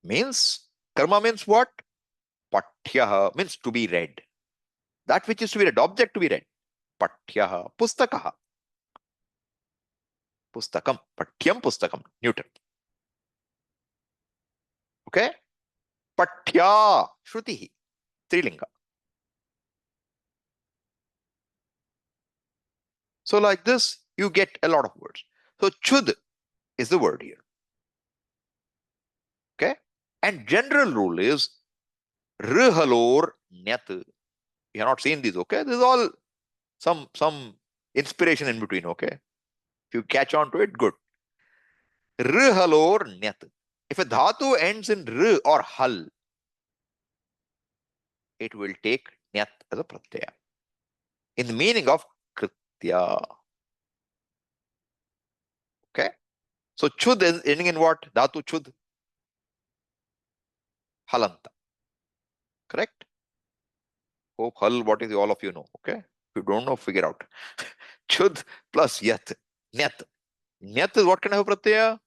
Means, karma means what? Pathyaha means to be read. That which is to be read, object to be read. Pathyaha, pustakaha. Pustakam, pathyam pustakam, Newton. Okay? Pathya, Shrutihi, Trilinga. So like this, you get a lot of words. So chud is the word here. Okay? And general rule is rihalor nyat. You have not seen these, okay? This is all some inspiration in between, okay? If you catch on to it, good. Rihalor nyat. If a dhatu ends in r or hal, it will take nyat as a pratyaya. In the meaning of kritya. Okay? So chud is ending in what? Dhatu chud. Halanta. Correct? Hope hal, what is all of you know, okay? If you don't know, figure out. Chud plus yat. Nyat. Nyat is what kind of a pratyaya?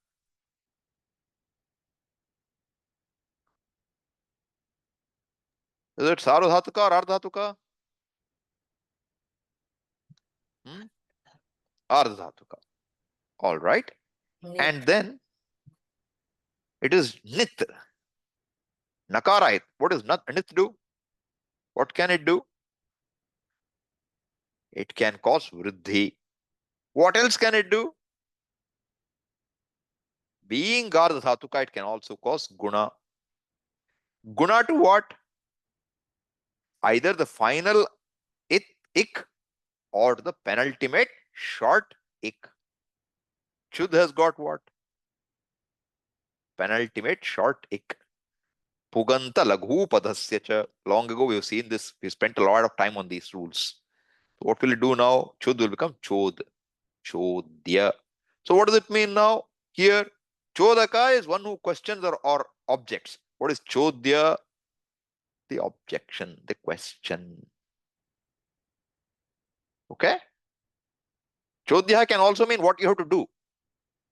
Is it sarvadhatuka or ardhatuka? Ardhatuka. All right. Nyat. And then it is nit. Nakara. What does nit do? What can it do? It can cause vriddhi. What else can it do? Being ardhatuka, it can also cause guna. Guna to what? Either the final ik or the penultimate short ik. Chud has got what? Penultimate short ik. Puganta laghu padhasya cha. Long ago we've seen this. We spent a lot of time on these rules. So what will it do now? Chud will become chod. Chodya. So what does it mean now? Here, chodaka is one who questions or objects. What is chodya? The objection, the question. Okay? Chodya can also mean what you have to do.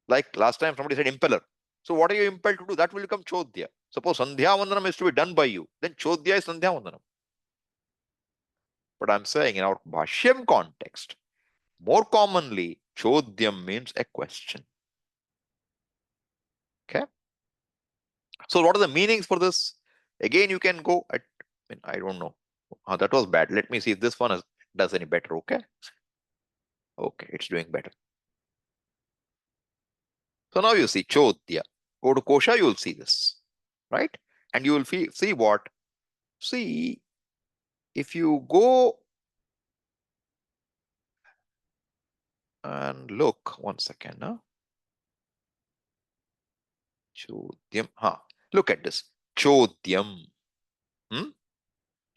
Like last time somebody said impeller. So what are you impelled to do? That will become chodya. Suppose sandhya vandanam is to be done by you. Then chodya is sandhya vandanam. But I'm saying in our bhashyam context, more commonly, chodyam means a question. Okay? So what are the meanings for this? Again, you can go at, I don't know. That was bad. Let me see if this one does any better, okay? Okay, it's doing better. So now you see chodya. Go to kosha, you will see this, right? And you will see what? See, if you go and look, 1 second, huh? Chodyam, look at this. Chodyam.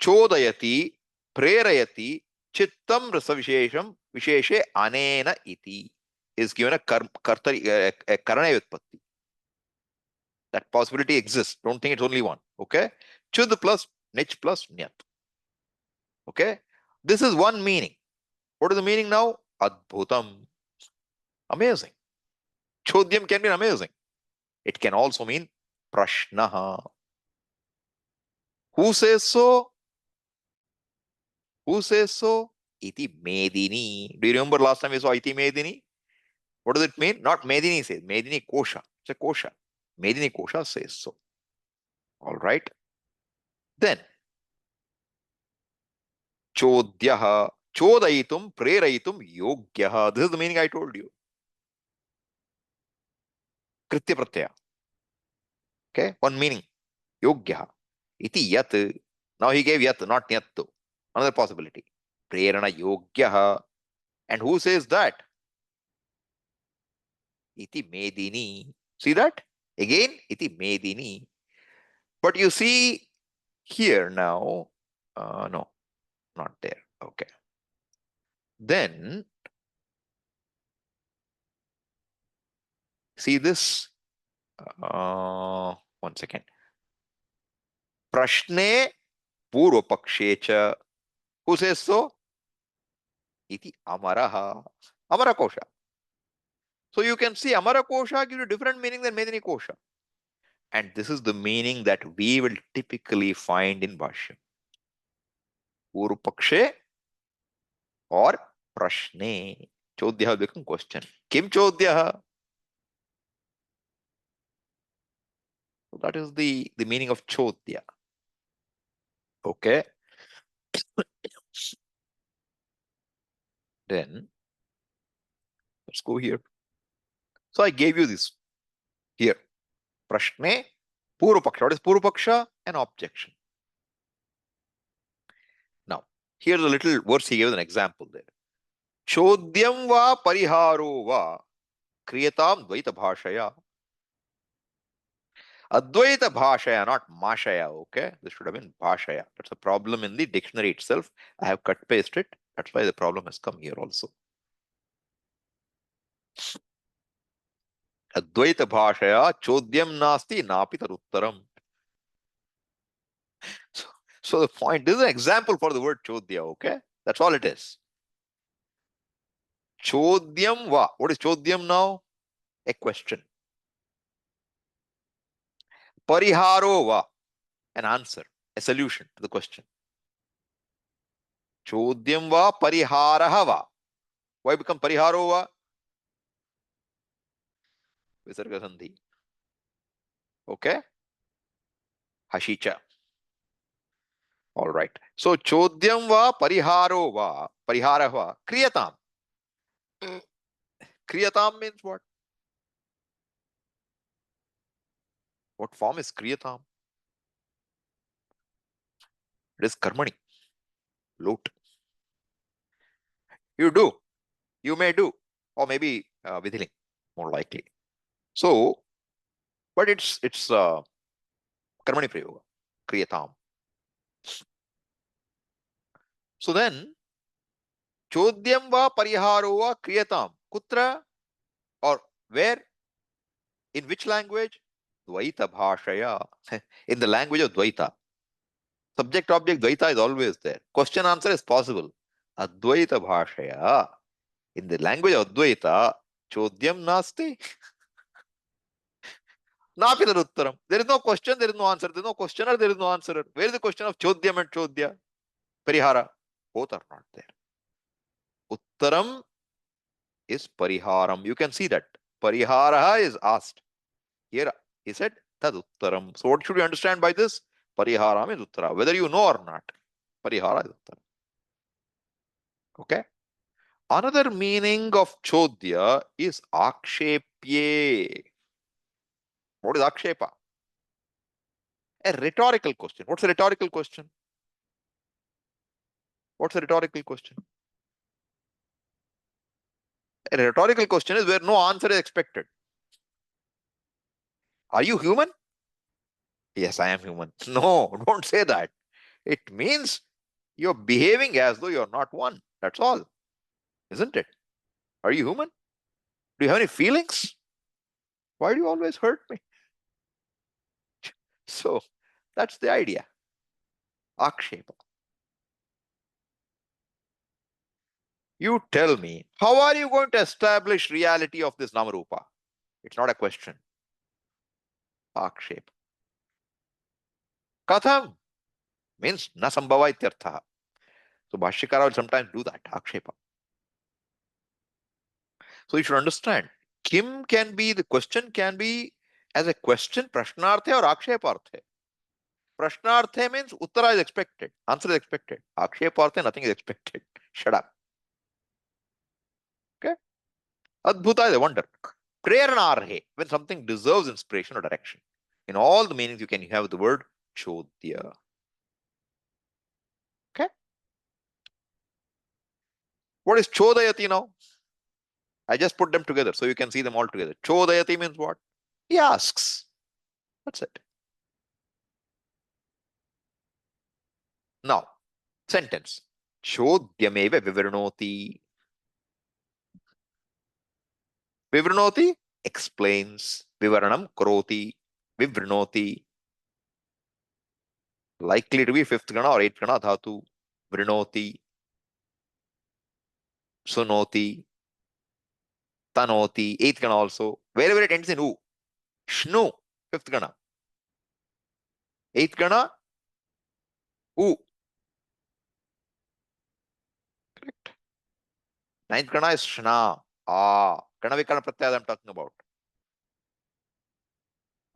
Chodayati, prerayati, chittam rasavishesham, visheshe anena iti. Is given a karana vyutpatti. That possibility exists. Don't think it's only one. Okay? Chud plus nich plus nyat. Okay? This is one meaning. What is the meaning now? Adbhutam. Amazing. Chodyam can mean amazing. It can also mean prashnaha. Who says so? Who says so? Iti Medini. Do you remember last time we saw Iti Medini? What does it mean? Not Medini says. Medini Kosha. It's a Kosha. Medini Kosha says so. All right. Then, chodyaha, chodayitum, prerayitum, yogyaha. This is the meaning I told you. Kritya pratyaya. Okay, one meaning. Yogyaha. Iti yat. Now he gave yat, not nyattu. Another possibility. Prerana yogyaha. And who says that? Iti medini. See that? Again, iti medini. But you see here now, no, not there. Okay. Then, see this? One second. Prashne purvapakshe cha. Who says so? Iti amaraha. Amara kosha. So you can see Amara kosha gives a different meaning than Medini kosha. And this is the meaning that we will typically find in Bhashya. Purvapakshe or Prashne. Chodhya will become question. Kim Chodhya? So that is the meaning of Chodhya. Okay. Then let's go here. So I gave you this here. Prashne, Purvapaksha. What is Purvapaksha? An objection. Now, here's a little verse he gave an example there. Chodhyam va pariharo va kriyatam dvaita bhashaya. Advaita bhashaya, not mashaya, okay? This should have been bhashaya. That's a problem in the dictionary itself. I have cut paste it. That's why the problem has come here also. Advaita bhashaya chodhyam nasti napi taruttaram. So the point, this is an example for the word chodhya, okay? That's all it is. Chodhyam va. What is chodhyam now? A question. Pariharo va. An answer, a solution to the question. Chodhyam va pariharaha va. Why become pariharo va? Visarga sandhi. Okay? Hashicha. All right. So chodhyam va pariharo va. Parihara va. Kriyatam. Kriyatam means what? What form is kriyatam? It is karmani. Lot. You do. You may do. Or maybe vidhiling, more likely. So, but it's karmani prayoga. Kriyatam. So then, chodhyam va pariharo va kriyatam. Kutra or where? In which language? Dvaita bhashaya. In the language of Dvaita. Subject object Dvaita is always there. Question answer is possible. Advaita bhashaya. In the language of Advaita, chodhyam nasti. Napi taruttaram. There is no question, there is no answer. There is no questioner, there is no answerer. Where is the question of chodhyam and chodhya? Parihara. Both are not there. Uttaram is pariharam. You can see that. Parihara is asked. Here he said tad uttaram. So what should we understand by this? Pariharam is uttara. Whether you know or not. Parihara is uttara. Okay. Another meaning of chodhya is akshepye. What is akshepa? A rhetorical question. What's a rhetorical question? What's a rhetorical question? A rhetorical question is where no answer is expected. Are you human? Yes, I am human. No, don't say that. It means you're behaving as though you're not one. That's all. Isn't it? Are you human? Do you have any feelings? Why do you always hurt me? So that's the idea. Akshepa. You tell me, how are you going to establish reality of this Namarupa? It's not a question. Akshepa. Katham means na sambhava ityartha. So Bhashyakara will sometimes do that. Akshepa. So you should understand. Kim can be, the question can be as a question, prashnarthe or aksheparthe. Prashnarthe means uttara is expected, answer is expected. Aksheparthe, nothing is expected. Shut up. Okay? Adbhuta is a wonder. Preranarhe, when something deserves inspiration or direction. In all the meanings you can have the word chodya. Okay? What is chodayati now? I just put them together so you can see them all together. Chodayati means what? He asks. That's it. Now, sentence. Chodyameva vivarnoti. Vivarnoti explains. Vivaranam karoti. Vivrinoti. Likely to be fifth gana or eighth gana dhatu. Vrinoti. Sunoti. Tanoti. Eighth gana also. Wherever it ends in u. Shnu. Fifth gana. Eighth gana. U. Correct. Ninth gana is shna. Ah. Gana vikarna pratyaya I'm talking about.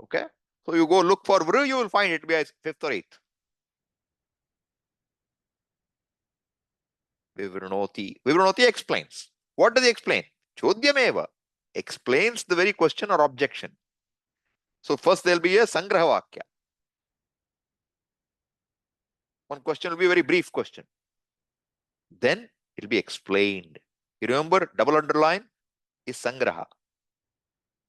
Okay. So you go look for vru, you will find it be as fifth or eighth. Vivrinoti. Vivrinoti explains. What does he explain? Chodyameva explains the very question or objection. So first there will be a sangraha vakya. One question will be a very brief question. Then it will be explained. You remember double underline is sangraha.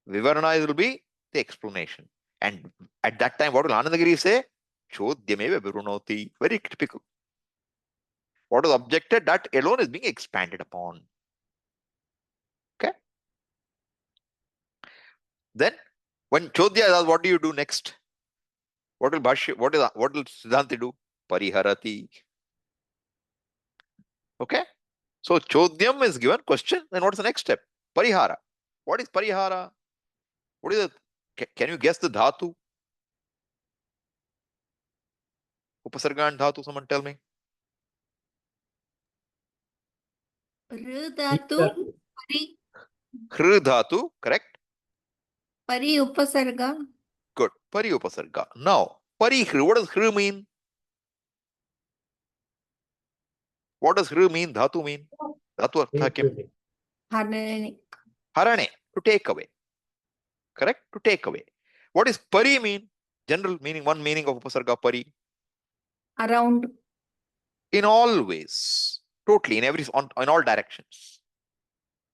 Vivarana will be the explanation. And at that time, what will Anandagiri say? Chodyameva vivrinoti. Very typical. What is objected, that alone is being expanded upon. Okay. Then when Chodya asks, what do you do next? What will Siddhanti do? Pariharati. Okay. So Chodyam is given question, then what's the next step? Parihara. What is Parihara? What is it? Can you guess the dhatu? Upasarga and dhatu, someone tell me. Dhatu, pari, Khru dhatu, correct? pari upasarga. Good. Pari upasarga. Now, Parikhru, what does khru mean? What does khru mean? Dhatu mean? Dhatu artha kim? Including. Harane, Harane, to take away. Correct? To take away. What does pari mean? General meaning, one meaning of upasarga pari. around, In all ways. Totally, in all directions.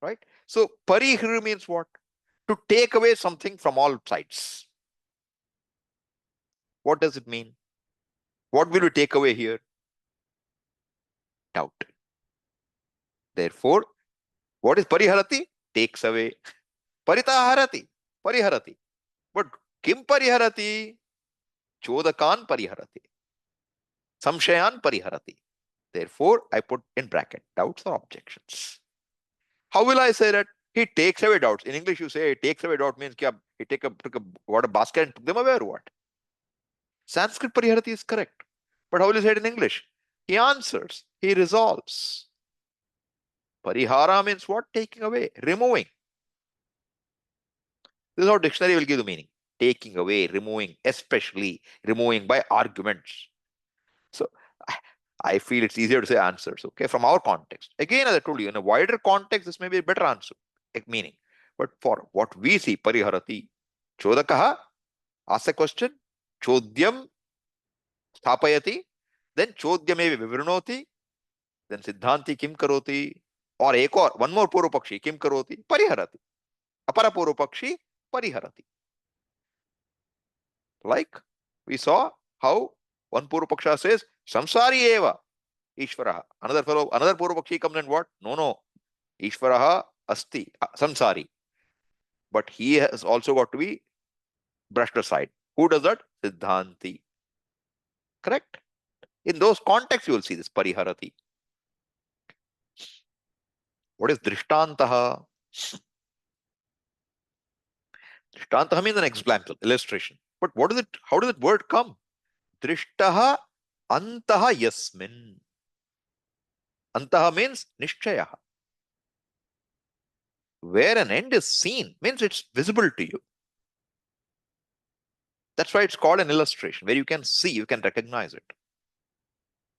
Right? So, parihru means what? To take away something from all sides. What does it mean? What will you take away here? Doubt. Therefore, what is pariharati? Takes away. Paritaharati. Pariharati. But kim pariharati? Chodakan pariharati. Samshayan pariharati. Therefore, I put in bracket doubts or objections. How will I say that? He takes away doubts. In English, you say he takes away doubt means he took a basket and took them away or what? Sanskrit pariharati is correct. But how will you say it in English? He answers. He resolves. Parihara means what? Taking away, removing. This is how dictionary will give the meaning. Taking away, removing, especially removing by arguments. So I feel it's easier to say answers, okay, from our context. Again, as I told you, in a wider context, this may be a better answer, meaning. But for what we see, pariharati, chodakaha, asks a question, chodyam sthapayati, then chodyameva vivrinoti, then siddhanti kim karoti, or one more purvapakshi, kim karoti, pariharati. Apara purvapakshi, pariharati. Like we saw how one purvapaksha says, samsari eva, Ishvaraha. Another purvapakshi comes and what? No. Ishvaraha asti, samsari. But he has also got to be brushed aside. Who does that? Siddhanti. Correct? In those contexts, you will see this pariharati. What is drishtantaha? Drishtantaha means an example, illustration. But what is it? How does that word come? Drishtaha antaha yasmin. Antaha means nishchayaha. Where an end is seen means it's visible to you. That's why it's called an illustration, where you can see, you can recognize it.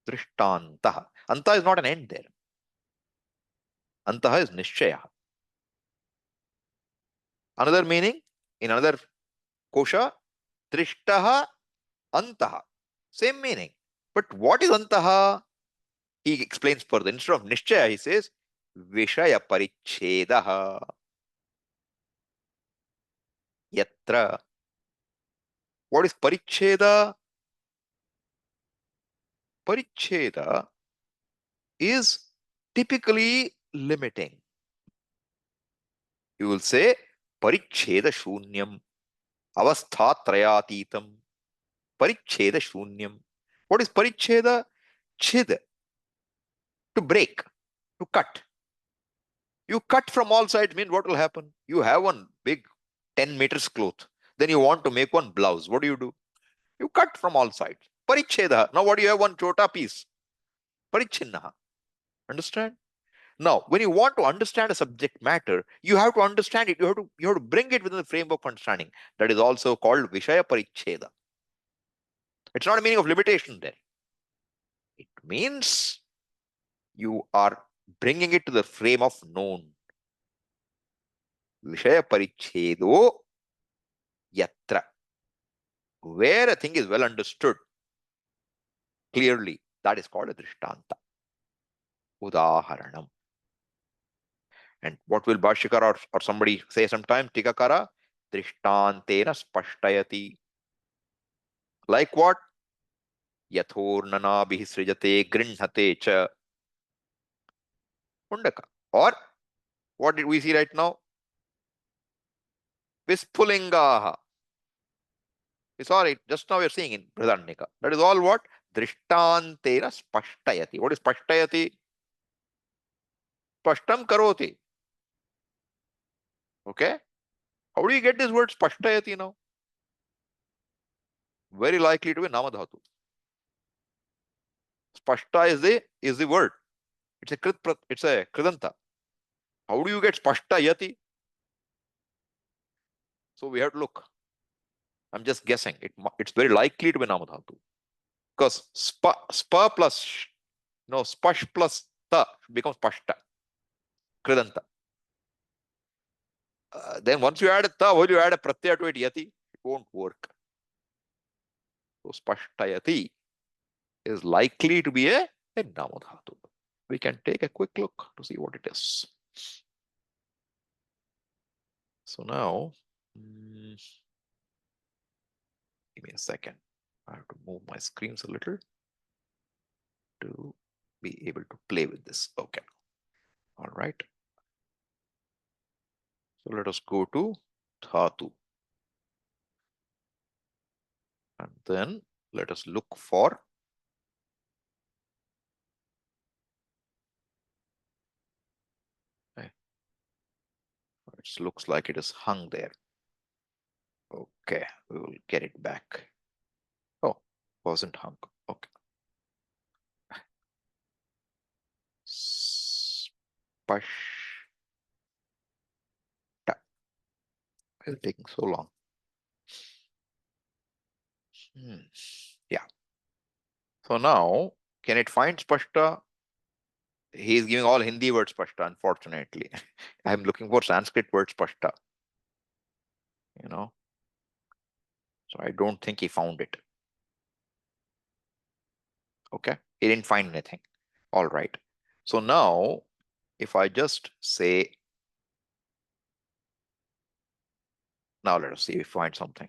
Drishtantah. Anta is not an end there. Antah is nishchaya. Another meaning, in another kosha, drishtaha antaha. Same meaning. But what is antaha? He explains further. Instead of nishchaya, he says, vishaya parichedaha. Yatra. What is paricheda? Paricheda is typically limiting. You will say paricheda shunyam, avasthatrayatitam, paricheda shunyam. What is paricheda? Chid, to break, to cut. You cut from all sides means what will happen? You have one big 10 meters cloth. Then you want to make one blouse. What do? You cut from all sides. Paricheda. Now what do you have? One chota piece. Parichinnaha. Understand? Now, when you want to understand a subject matter, you have to understand it. You have to bring it within the framework of understanding. That is also called Vishaya Paricheda. It's not a meaning of limitation there. It means you are bringing it to the frame of known. Vishaya Parichedo Yatra. Where a thing is well understood clearly, that is called a Drishtanta. Udaharanam. And what will Bhashyakara or somebody say sometime? Tikakara, Drishtantena Spashtayati. Like what? Yathornana Bihisrijate Grinhate Cha. Undaka. Or what did we see right now? Vispulingaha. We saw it just now, we are seeing in Bridhannika. That is all what? Drishtantena Spashtayati. What is Spashtayati? Spashtam Karoti. Okay? How do you get this word Spashtayati now? Very likely to be Namadhatu. Spashta is the word. It's a kridanta. How do you get Spashtayati? So we have to look. I'm just guessing. It's very likely to be Namadhatu. Because spa plus spash plus ta becomes Spashta. Kridanta. Then once you add a ta, will you add a pratyaya to it, yati? It won't work. So Spashtayati is likely to be a Namadhatu. We can take a quick look to see what it is. So now, give me a second. I have to move my screens a little to be able to play with this. Okay. All right. So let us go to Dhatu. And then let us look for it looks like it is hung there. Okay, we will get it back. Oh, wasn't hung. Okay. Spashta. Why is it taking so long? Yeah. So now, can it find Spashta? He is giving all Hindi words Spashta, unfortunately. I'm looking for Sanskrit word Spashta. So I don't think he found it. Okay, he didn't find anything. All right. So now, if I just say, now let us see if we find something.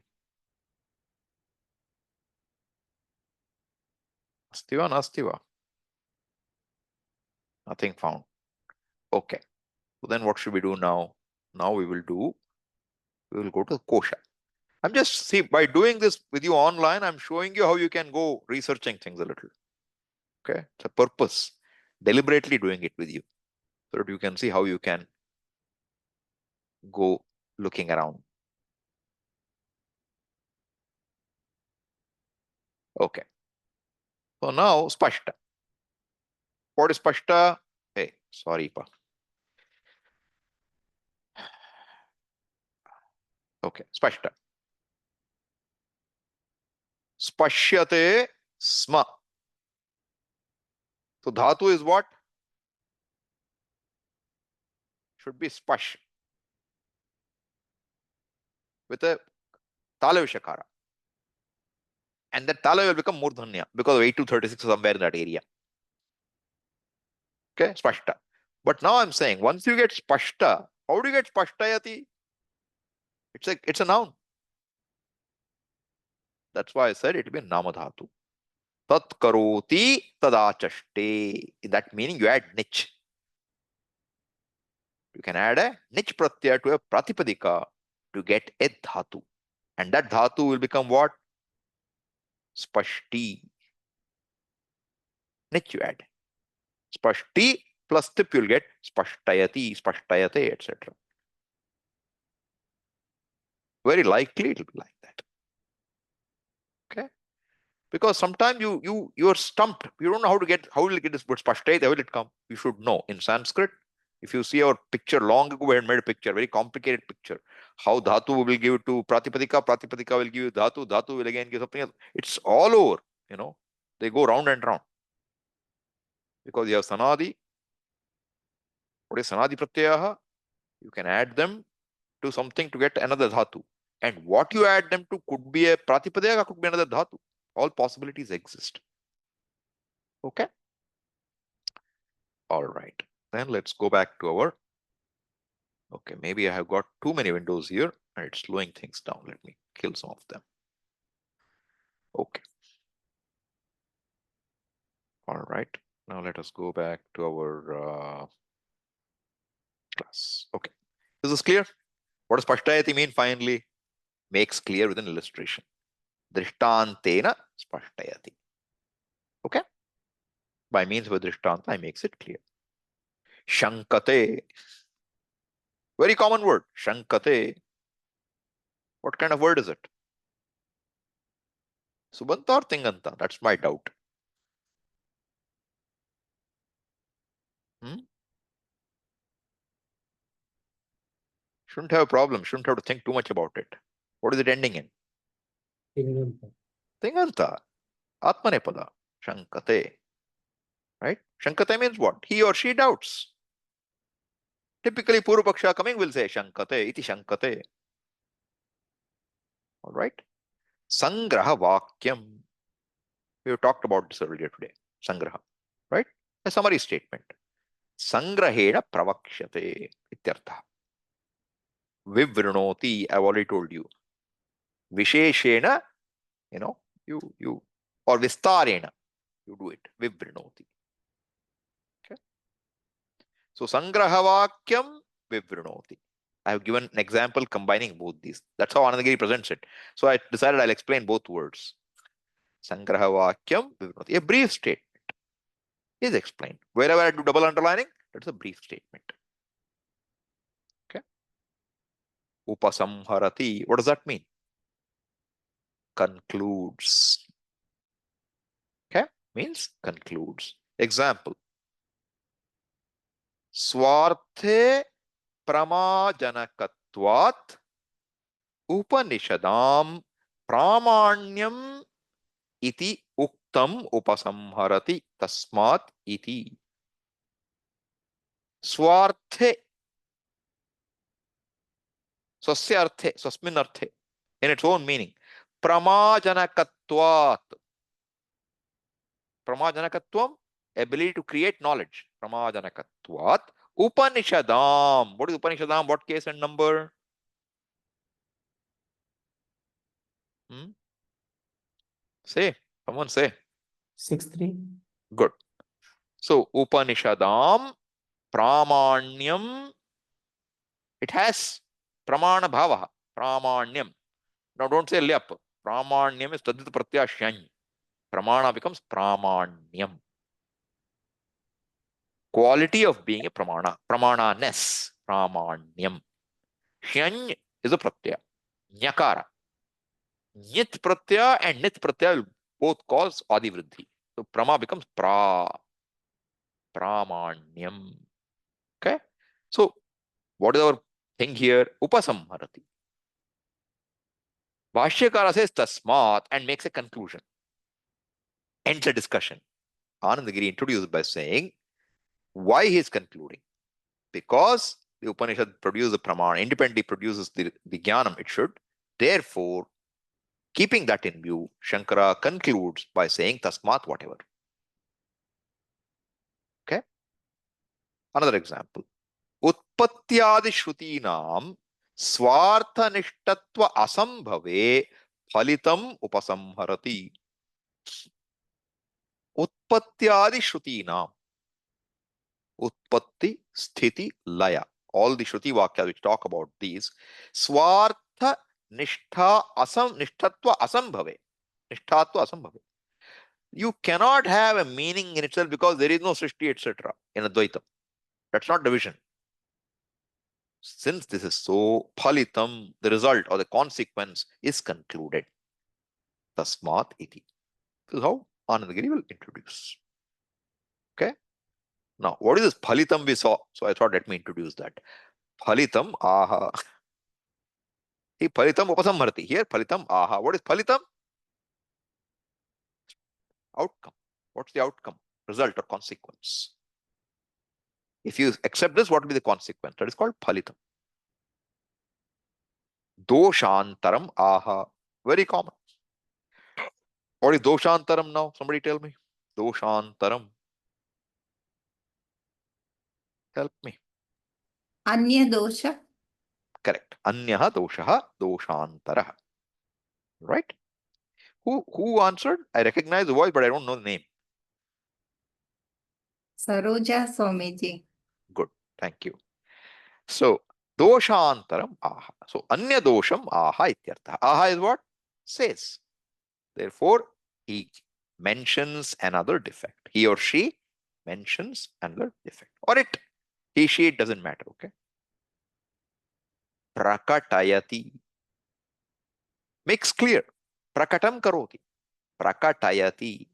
Astiva, nastiva. Nothing found. Okay. So then what should we do now? Now we will go to the kosha. I'm just, by doing this with you online, I'm showing you how you can go researching things a little. Okay. It's a purpose. Deliberately doing it with you so that you can see how you can go looking around. Okay. So now Spashta. What is Spashta? Hey, sorry, pa. Okay, Spashta. spashyate sma. So dhatu is what? Should be spash with a talavishakara. And that tala will become murdhanya because of 8 to 36 somewhere in that area. Okay, spashta. But now I'm saying once you get spashta, how do you get spashtayati? It's a noun. That's why I said it will be namadhatu. Tat karoti tadachaste. In that meaning, you add nich. You can add a nich pratyaya to a pratipadika to get a dhatu. And that dhatu will become what? Spashti. Nich you add. Spashti plus tip you'll get spashtayati, spashtayate, etc. Very likely it will be like that. Okay? Because sometimes you're stumped. You don't know how will you get this word spashtayate, how will it come? You should know. In Sanskrit, if you see our picture long ago, we had made a picture, very complicated picture. How dhatu will give it to pratipadika, pratipadika will give you dhatu, dhatu will again give something else. It's all over, They go round and round. Because you have sanadi. What is sanadi pratyaha? You can add them to something to get another dhatu. And what you add them to could be a pratipadika, could be another dhatu. All possibilities exist. Okay? All right. Then let's go back to our. Okay, maybe I have got too many windows here and it's slowing things down. Let me kill some of them. Okay. All right. Now let us go back to our class. Okay. This is clear? What does spashtayati mean finally? Makes clear with an illustration. Drishtantena spashtayati. Okay? By means of a drishtanta, I makes it clear. Shankate. Very common word. Shankate. What kind of word is it? Subanta or Tinganta? That's my doubt. Shouldn't have a problem. Shouldn't have to think too much about it. What is it ending in? Tinganta. Tinganta. Atmanepada. Shankate. Right? Shankate means what? He or she doubts. Typically, Purvapaksha coming will say Shankate, iti Shankate. All right? Sangraha Vakyam. We have talked about this earlier today. Sangraha. Right? A summary statement. Sangrahena Pravakshyate. Ityartha. Vivrinoti. I've already told you. Visheshena, you or Vistarena. You do it. Vivrinoti. Okay. So Sangrahavakyam Vivrinoti. I have given an example combining both these. That's how Anandagiri presents it. So I decided I'll explain both words. Sangrahavakyam Vivrinoti. A brief statement is explained. Wherever I do double underlining, that's a brief statement. Okay. Upasamharati. What does that mean? Concludes. Okay. Means concludes. Example. Swarte pramajanakatvat Upanishadam pramanyam iti uktam upasamharati tasmat iti. Swarte. Swasya arthe. Swasmin arthe. In its own meaning. Pramajanakatvat. Pramajanakatvam. Ability to create knowledge. Pramajanakatvat. Upanishadam. What is Upanishadam? What case and number? Say. Someone say. 6-3. Good. So Upanishadam pramanyam. It has pramana bhava. Pramanyam. Now don't say lyap. Pramanyam is tadit pratyaya shany. Pramana becomes pramanyam. Quality of being a pramana. Pramana-ness. Pramanyam. Shany is a pratyaya. Nyakara. Nyit pratyaya and nit pratyaya will both cause adivriddhi. So prama becomes pramanyam. Okay. So what is our thing here? Upasamharati. Bhashyakara says tasmat and makes a conclusion. Ends a discussion. Anandagiri introduced by saying why he is concluding. Because the Upanishad produces the Pramana, independently produces the Jnanam, it should. Therefore, keeping that in view, Shankara concludes by saying tasmat whatever. Okay? Another example. Utpatyadi shrutinam swartha nishtatva asambhave phalitam upasamharati. Utpatyadi shrutinam. Utpatti, sthiti, laya. All the Shruti Vakyas which talk about these. Swartha nishthatva asambhave. Nishthatva asambhave. You cannot have a meaning in itself because there is no Srishti, etc. in Advaita. That's not the vision. Since this is so, phalitam, the result or the consequence is concluded. Tasmat iti. This is how Anandagiri will introduce. Okay? Now, what is this phalitam we saw? So I thought, let me introduce that. Phalitam aha. He phalitam upasamharati. Here, phalitam aha. What is phalitam? Outcome. What's the outcome? Result or consequence. If you accept this, what will be the consequence? That is called phalitam. Doshantaram aha. Very common. What is doshantaram now? Somebody tell me. Doshantaram. Help me. Anya dosha. Correct. Anyaha doshaha doshantarah. Right? Who answered? I recognize the voice, but I don't know the name. Saroja Swamiji. Good. Thank you. So, doshantaram aha. So, anya dosham aha ityartha. Aha is what? Says. Therefore, he mentions another defect. He or she mentions another defect. Or it. He, she, it doesn't matter. Okay. Prakatayati. Makes clear. Prakatam karoti. Prakatayati.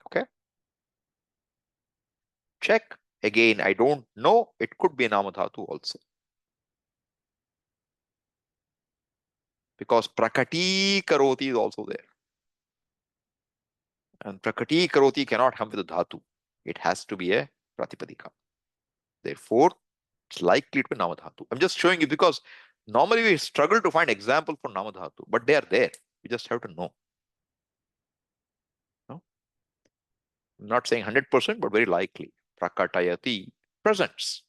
Okay. Check. Again, I don't know. It could be a namadhatu also. Because prakati karoti is also there. And prakati karoti cannot come with a dhatu. It has to be a pratipadika. Therefore, it's likely to be namadhatu. I'm just showing you because normally we struggle to find example for namadhatu, but they are there. We just have to know. No? I'm not saying 100%, but very likely. Prakatayati presents.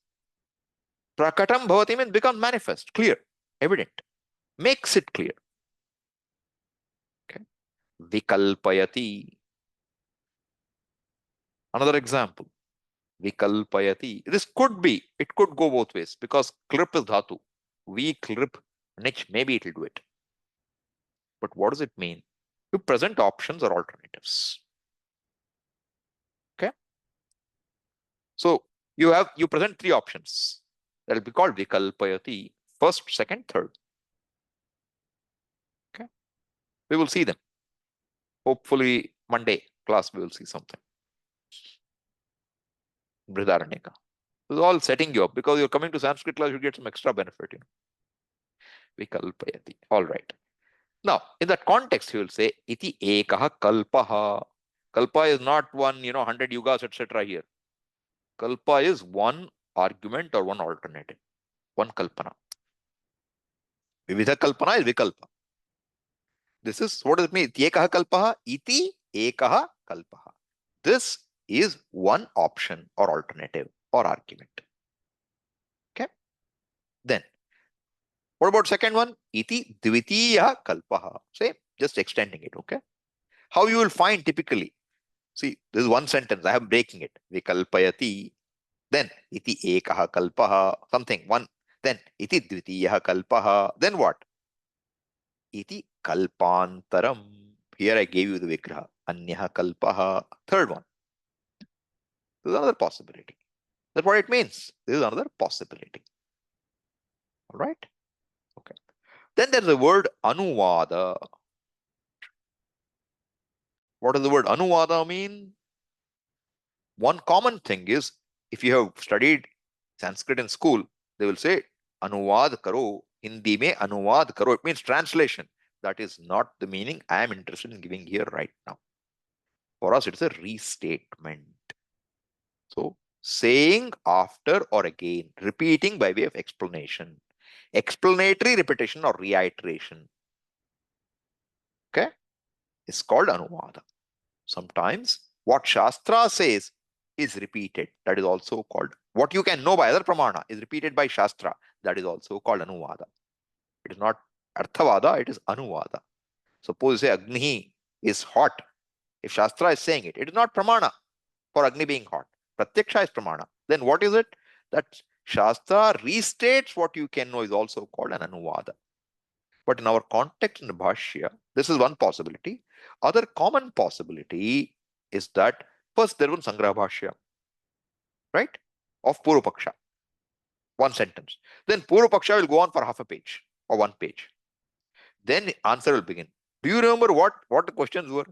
Prakatam bhavati means becomes manifest, clear, evident. Makes it clear. Okay. Vikalpayati. Another example. Vikalpayati. This could be, it could go both ways because klip is dhatu. We klip niche, maybe it will do it. But what does it mean? You present options or alternatives. Okay. So you present three options. That will be called vikalpayati. First, second, third. Okay. We will see them. Hopefully Monday class we will see something. Brihadaranyaka. This is all setting you up because you're coming to Sanskrit class, you get some extra benefit. Vikalpayati. All right. Now, in that context, he will say, iti ekaha kalpaha. Kalpa is not one, 100 yugas, etc. here. Kalpa is one argument or one alternative. One kalpana. Vividha kalpana is vikalpa. This is, what does it mean? Iti ekaha kalpaha. Iti ekaha kalpaha. This is one option or alternative or argument. Okay. Then, what about second one? Iti dvitiya kalpaha. Same, just extending it. Okay. How you will find typically? See, this is one sentence. I am breaking it. Vikalpayati. Then iti ekaha kalpaha. Something. One. Then iti dvitiyaha kalpaha. Then what? Iti kalpantaram. Here I gave you the vigraha. Anyaha kalpaha. Third one. This is another possibility. That's what it means. This is another possibility. All right. Okay. Then there's the word anuvada. What does the word anuvada mean? One common thing is, if you have studied Sanskrit in school, they will say, anuvad karo, Hindi mein anuvad karo. It means translation. That is not the meaning I am interested in giving here right now. For us, it's a restatement. So, saying after or again, repeating by way of explanation, explanatory repetition or reiteration, okay, is called anuvada. Sometimes what Shastra says is repeated. That is also called, what you can know by other pramana is repeated by Shastra. That is also called anuvada. It is not arthavada, it is anuvada. Suppose you say Agni is hot. If Shastra is saying it, it is not pramana for Agni being hot. Pratyaksha is pramana. Then what is it? That Shastra restates what you can know is also called an anuvada. But in our context in the Bhashya, this is one possibility. Other common possibility is that first there was Sangraha Bhashya, right? Of Purvapaksha. One sentence. Then Purvapaksha will go on for half a page or 1 page. Then answer will begin. Do you remember what the questions were?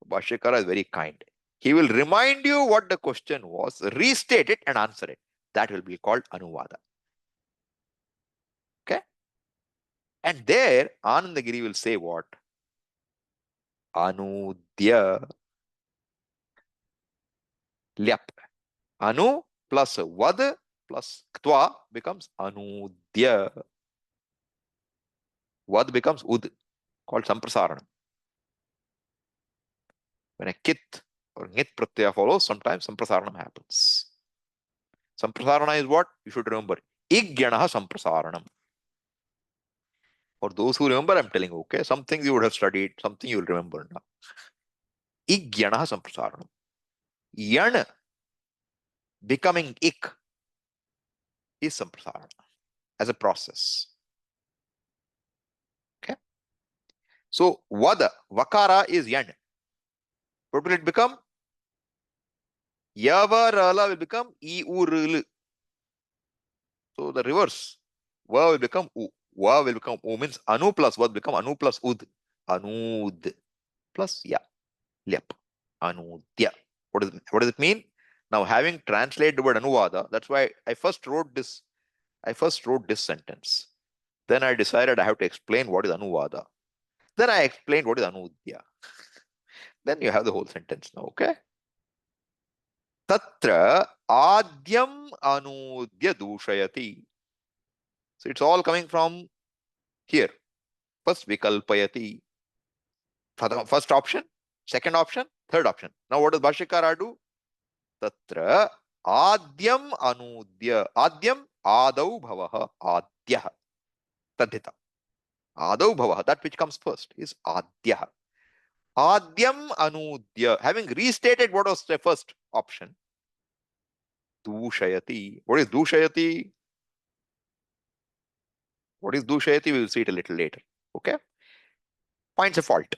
Bhashyakara is very kind. He will remind you what the question was, restate it and answer it. That will be called Anuvada. Okay? And there, Anandagiri will say what? Anudya Lyap. Anu plus vad plus ktva becomes Anudya. Vad becomes ud, called Samprasaranam. When a kit or nit pratyaya follows, sometimes Samprasaranam happens. Samprasarana is what? You should remember. Igyanaha Samprasaranam. For those who remember, I'm telling you, okay? Some things you would have studied, something you will remember now. Igyanaha Samprasaranam. Yan becoming ik is Samprasarana as a process. Okay? So, vada, vakara is yan. What will it become? Yavarala will become iurul. So, the reverse. Va will become u. Va will become u, means anu plus vad become anu plus ud. Anud plus ya. Lyap. Anudya. What does it mean? Now, having translated the word anuvada, that's why I first wrote this sentence. Then I decided I have to explain what is anuvada. Then I explained what is anudya. Then you have the whole sentence now, okay? Tatra adyam anudya dushayati. So it's all coming from here. First vikalpayati. First option, second option, third option. Now what does Bhashyakara do? Tatra adyam anudya. Adyam adau bhavaha. Adyah. Tadhita. Adau bhavaha. That which comes first is adyah. Adyam anudya. Having restated what was the first option. Dushayati. What is dushayati? What is dushayati? We will see it a little later. Okay? Finds a fault.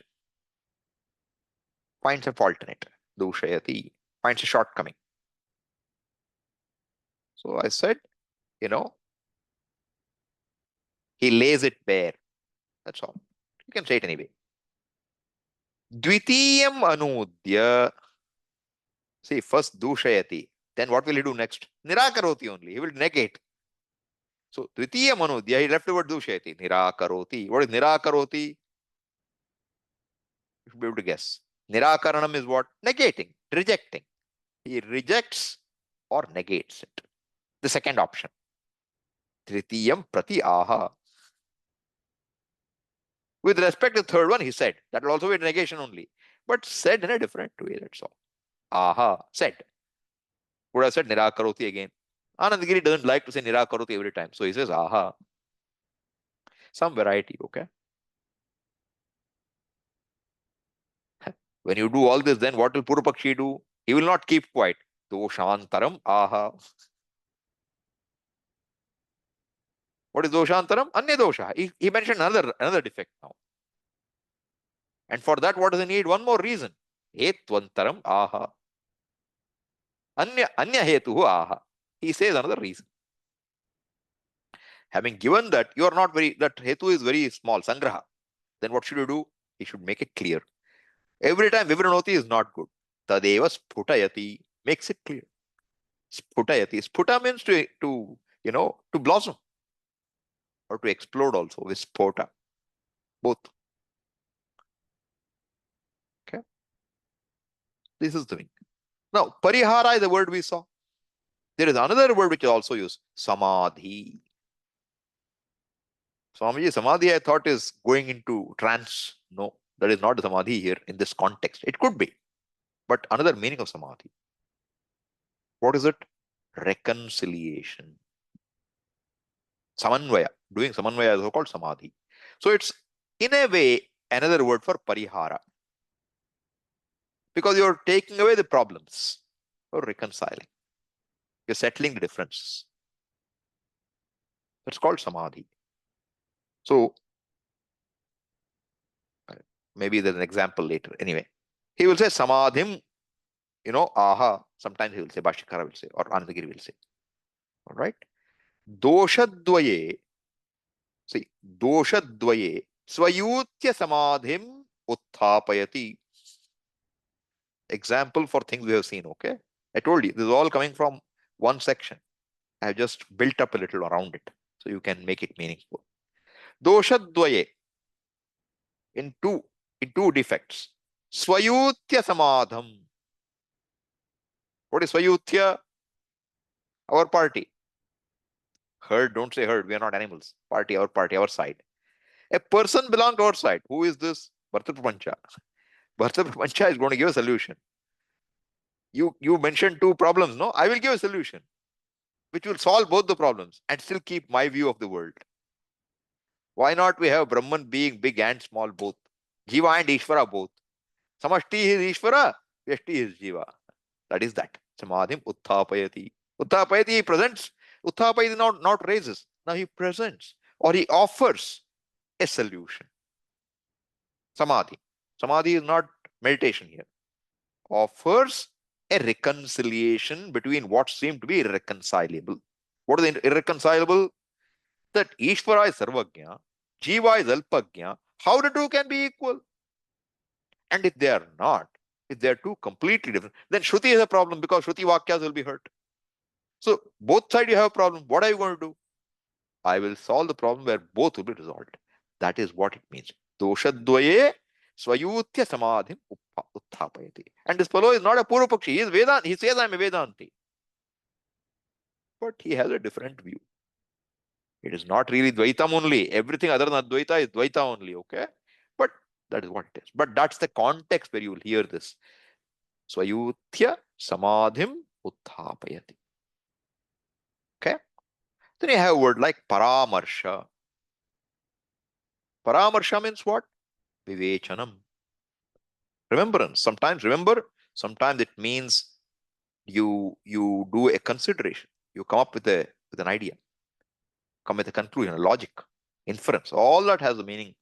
Finds a fault in it. Dushayati. Finds a shortcoming. So I said, he lays it bare. That's all. You can say it anyway. Dvitiyam anudya. See, first dushayati. Then what will he do next? Nirakaroti only. He will negate. So, dvitiyam anudya, he left the word dushayati. Nirakaroti. What is nirakaroti? You should be able to guess. Nirakaranam is what? Negating, rejecting. He rejects or negates it. The second option. Tritiyam prati aha. With respect to the third one, he said. That will also be a negation only. But said in a different way, that's all. Aha, said. Would have said nirakaroti again. Anandagiri doesn't like to say nirakaroti every time. So he says aha. Some variety, okay? When you do all this, then what will Purupakshi do? He will not keep quiet. Doshantaram aha. What is doshantaram? Anya dosha. He mentioned another defect now. And for that, what does he need? One more reason. Hetvantaram aha. Anya hetuhu aha. He says another reason. Having given that, you are not that hetu is very small, sangraha. Then what should you do? He should make it clear. Every time Vivranoti is not good. Tadeva sputayati makes it clear. Sputayati. Sputa means to to blossom or to explode also, vispota, both. Okay. This is the thing. Now, parihara is the word we saw. There is another word which is also used, samadhi. Swamiji, samadhi I thought is going into trance. No, that is not the samadhi here in this context. It could be, but another meaning of samadhi. What is it? Reconciliation. Samanvaya. Doing samanvaya is also called samadhi. So it's in a way another word for parihara. Because you're taking away the problems or reconciling. You're settling the differences. That's called samadhi. So maybe there's an example later. Anyway, he will say samadhim, aha. Sometimes he will say, Bhashyakara will say, or Anandagiri will say. All right. Doshadvaye, see, doshadvaye, swayutya samadhim utthapayati. Example for things we have seen, okay? I told you, this is all coming from one section. I have just built up a little around it, so you can make it meaningful. Doshadvaye, in two defects. Swayutya samadham. What is swayutya? Our party. Herd, don't say herd, we are not animals. Party, our side. A person belongs to our side. Who is this? Bharta Prapancha. Bharta Prapancha is going to give a solution. You mentioned two problems, no? I will give a solution which will solve both the problems and still keep my view of the world. Why not we have Brahman being big and small both? Jiva and Ishvara both. Samashti is Ishvara, Vyashti is Jiva. That is that. Samadhim utthapayati. Utthapayati, he presents. Utthapayati not raises. Now he presents or he offers a solution. Samadhi. Samadhi is not meditation here. Offers a reconciliation between what seem to be irreconcilable. What is irreconcilable? That Ishvara is Sarvagya, Jiva is Alpagya. How the two can be equal? And if they are not, if they are two completely different, then Shruti is a problem because Shruti Vakyas will be hurt. So both sides you have a problem. What are you going to do? I will solve the problem where both will be resolved. That is what it means. Doshadvaye swayutya samadhim utthapayati. And this fellow is not a Purvapakshi. He is Vedanta. He says I am a Vedanti. But he has a different view. It is not really Dvaitam only. Everything other than Advaita is Dvaita only, okay? But that is what it is. But that's the context where you will hear this. Swayutya samadhim utthapayati. Okay? Then you have a word like paramarsha. Paramarsha means what? Vivechanam. Remembrance. Sometimes it means you do a consideration. You come up with an idea. Come with a conclusion, a logic, inference. All that has a meaning.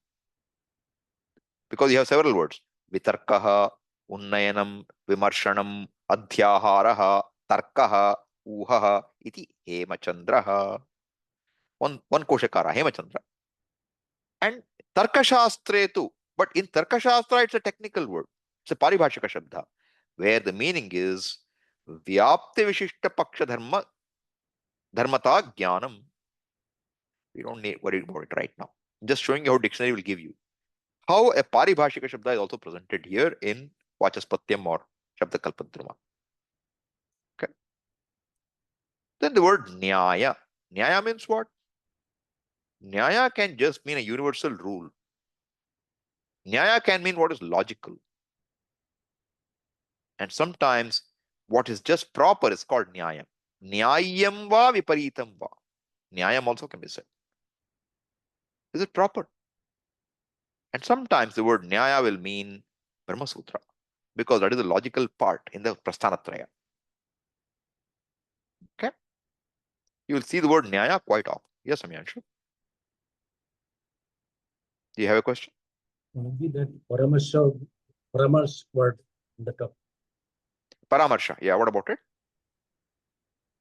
Because you have several words. Vitarkaha, unnayanam, vimarshanam, adhyaharaha, tarkaha, uhaha, iti hemachandraha. One koshakara, hemachandra. And tarkashastre too. But in tarkashastra, it's a technical word. It's a paribhashika shabda, where the meaning is vyapti vishishta paksha dharmata jnanam. We don't need worry about it right now. I'm just showing you how dictionary will give you. How a paribhashika shabda is also presented here in Vachaspatyam or Shabda Kalpadruma. Okay. Then the word nyaya. Nyaya means what? Nyaya can just mean a universal rule. Nyaya can mean what is logical. And sometimes what is just proper is called nyayam. Nyayam va viparitam va. Nyayam also can be said. Is it proper? And sometimes the word nyaya will mean Brahma Sutra, because that is the logical part in the Prasthanatraya. Okay? You will see the word nyaya quite often. Yes, Amyanshu? Do you have a question? Maybe that Paramarsha word in the top. Paramarsha. Yeah, what about it?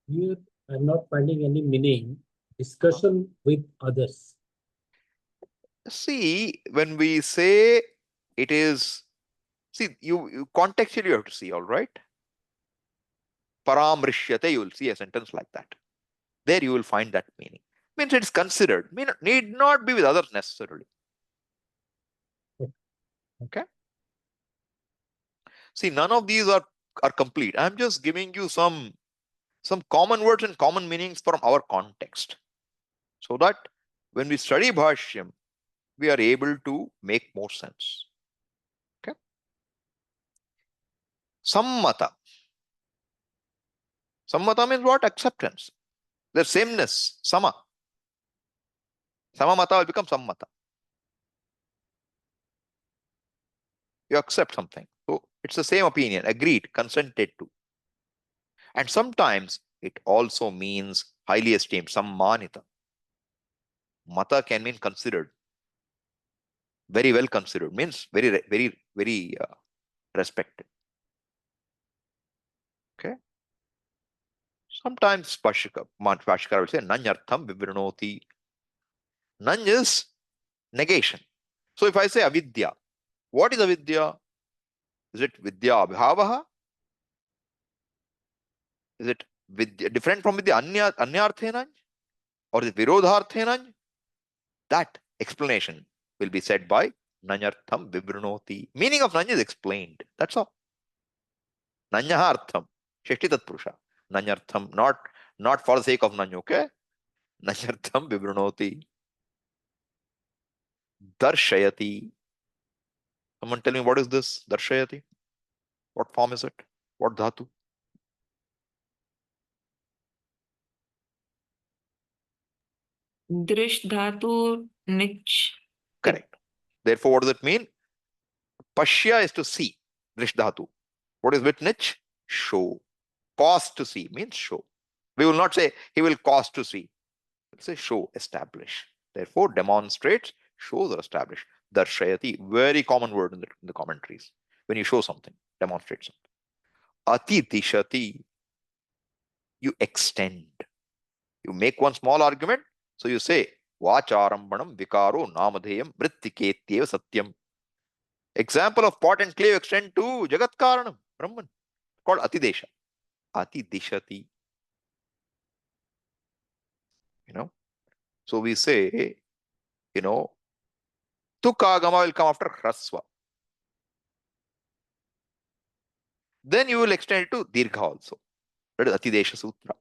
Here, I'm not finding any meaning. Discussion with others. See, when we say it is, see, you contextually you have to see, all right? Paramrishyate, you will see a sentence like that. There you will find that meaning. Means it's considered. Need not be with others necessarily. Okay. See, none of these are complete. I'm just giving you some common words and common meanings from our context, so that when we study Bhashyam, we are able to make more sense. Okay. Sammata. Sammata means what? Acceptance. The sameness. Sama. Samamata will become sammata. You accept something. So it's the same opinion. Agreed. Consented to. And sometimes it also means highly esteemed. Sammanita. Mata can mean considered. Very well considered. Means very respected. Okay. Sometimes Pashikara will say Nanyartham vivrinoti. Nany is negation. So if I say avidya, what is avidya? Is it vidya abhavaha? Is it vidya, different from vidya anyarthenaj? Or is it virodharthenaj? That explanation will be said by Nanyartham vivrinoti. Meaning of Nanya is explained. That's all. Nanyaha artham. Sheshti tatpurusha. Nanyartham, not for the sake of Nanya, okay? Nanyartham vivrinoti. Darshayati. Someone tell me, what is this? Darshayati. What form is it? What dhatu? Drish dhatu nich. Correct. Therefore, what does it mean? Pashya is to see. Drish dhatu. What is with nich? Show. Cause to see means show. We will not say he will cause to see. We'll say show, establish. Therefore, demonstrates, shows or establish. Darshayati, very common word in the commentaries. When you show something, demonstrate something. Ati dishati, you extend. You make one small argument, so you say, Vacharambanam vikaro namadheyam vrittiketyeva satyam. Example of pot and clay you extend to Jagat Karanam, Brahman, called Atidesha. Ati dishati. So we say, Tukagama will come after Hraswa. Then you will extend it to Dirgha also. That is Atidesha Sutra.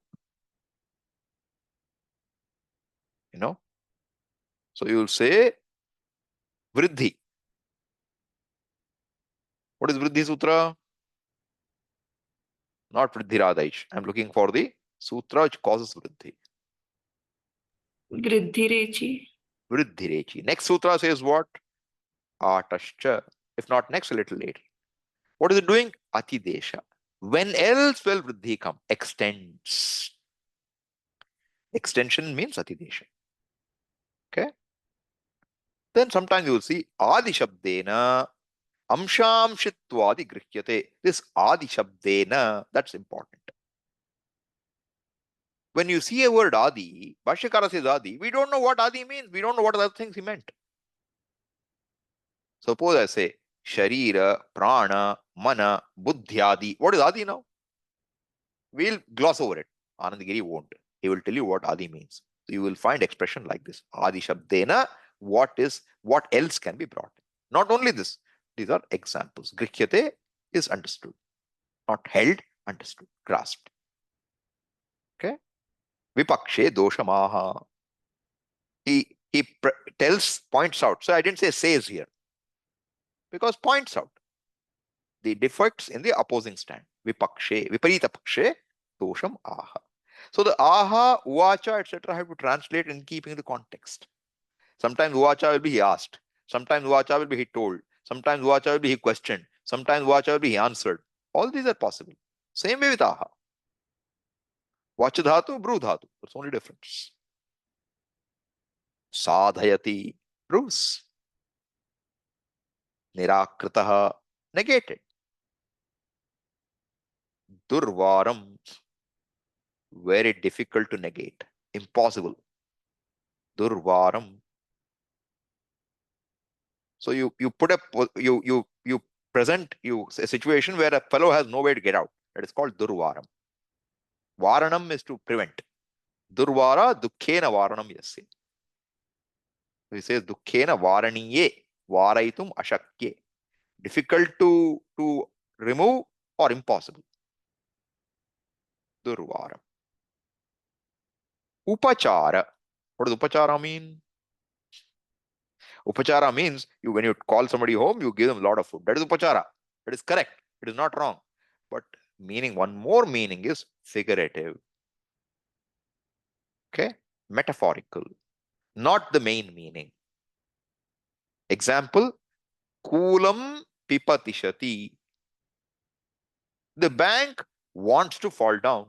So you will say Vriddhi. What is Vriddhi Sutra? Not Vriddhiradaish. I'm looking for the sutra which causes Vriddhi. Vriddhirechi. Vriddhirechi. Next sutra says what? Atascha. If not next, a little later. What is it doing? Atidesha. When else will Vriddhi come? Extends. Extension means Atidesha. Okay. Then sometimes you will see Adi Shabdena Amshamshitwadi Grihyate. This Adi Shabdena, that's important. When you see a word Adi, Bhashyakara says Adi, we don't know what Adi means. We don't know what other things he meant. Suppose I say Sharira, Prana, Mana, Buddhyadi. What is Adi now? We'll gloss over it. Anandagiri won't. He will tell you what Adi means. So you will find expression like this. Adi Shabdena, what else can be brought in? Not only this, these are examples. Grihyate is understood. Not held, understood, grasped. Okay? Vipakshe doshamaha. He points out. So I didn't say says here. Because points out the defects in the opposing stand. Vipakshe, viparita pakshe, dosham aha. So the aha, uvacha, etc. have to translate in keeping the context. Sometimes uvacha will be he asked. Sometimes uvacha will be he told. Sometimes uvacha will be he questioned. Sometimes uvacha will be he answered. All these are possible. Same way with aha. Vacha dhatu, bru dhatu. That's only difference. Sadhayati, proves. Nirakritaha, negated. Durvaram, very difficult to negate. Impossible. Durvaram. So you put you present a situation where a fellow has no way to get out. That is called Durvaram. Varanam is to prevent. Durvara dukkhena varanam yasya. He says dukkhena varaniye varaitum ashakye. Difficult to remove or impossible. Durvara. Upachara. What does upachara mean? Upachara means when you call somebody home, you give them a lot of food. That is upachara. That is correct. It is not wrong. But one more meaning is figurative. Okay? Metaphorical. Not the main meaning. Example, Kulam pipatishati. The bank wants to fall down.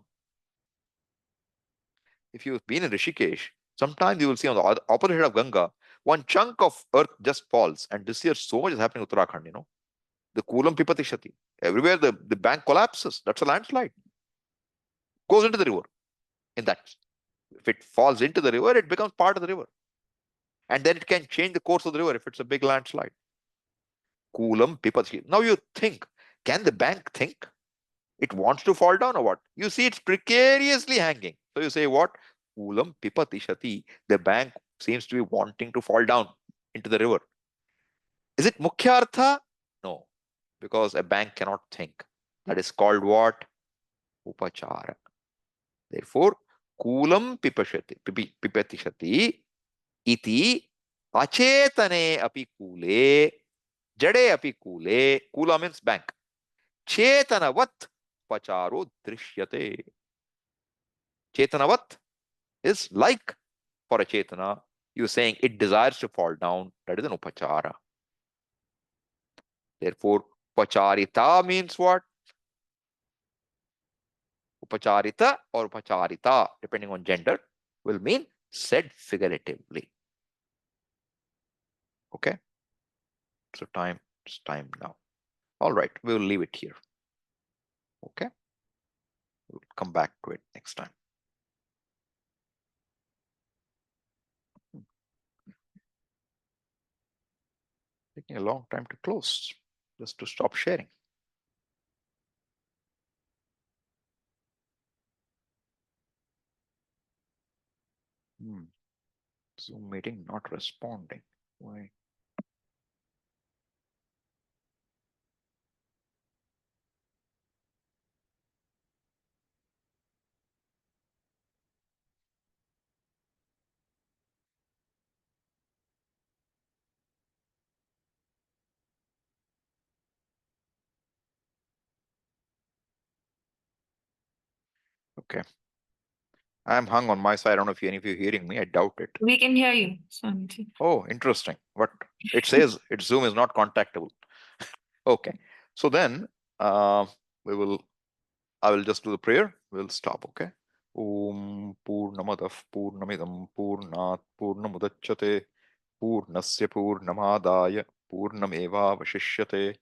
If you've been in Rishikesh, sometimes you will see on the opposite side of Ganga, one chunk of earth just falls. And this year, so much is happening in Uttarakhand, you know. The Kulam pipatishati. Everywhere the bank collapses. That's a landslide. Goes into the river. If it falls into the river, it becomes part of the river. And then it can change the course of the river if it's a big landslide. Kulam pipatishati. Now you think, can the bank think? It wants to fall down or what? You see, it's precariously hanging. So you say what? Kulam pipatishati. The bank seems to be wanting to fall down into the river. Is it mukhyartha? No, because a bank cannot think. That is called what? Upachara. Therefore, kulam pipatishati iti achetane api kule jade api kule. Kula means bank. Chetanavat upacharo drishyate. Chetanavat is like for a chetana. You're saying it desires to fall down. That is an upachara. Therefore, upacharita means what? Upacharita or upacharita, depending on gender, will mean said figuratively. Okay? So it's time now. All right, we'll leave it here. Okay? We'll come back to it next time. Taking a long time to close, just to stop sharing. Zoom meeting not responding. Why? Okay. I'm hung on my side. I don't know if any of you are hearing me. I doubt it. We can hear you, Swamiji. Oh, interesting. But it says its Zoom is not contactable. Okay. So then I will just do the prayer. We'll stop. Okay. Om Purnamadav Purnamidam Purnat Purnamudachyate Purnasya Purnamadaya Purnameva Vashishyate.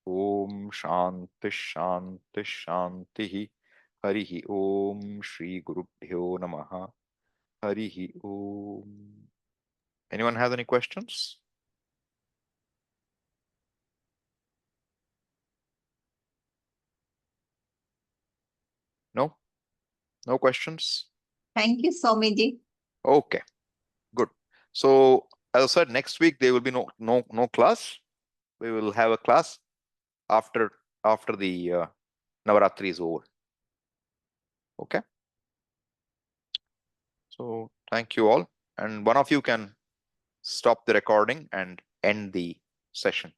Om Shanti Shanti Shanti. Harihi Om Shri Gurubhyo Namaha. Harihi Om. Anyone has any questions? No? No questions? Thank you, Swamiji. Okay, good. So as I said, next week there will be no class. We will have a class after the Navaratri is over. Okay. So thank you all, and one of you can stop the recording and end the session.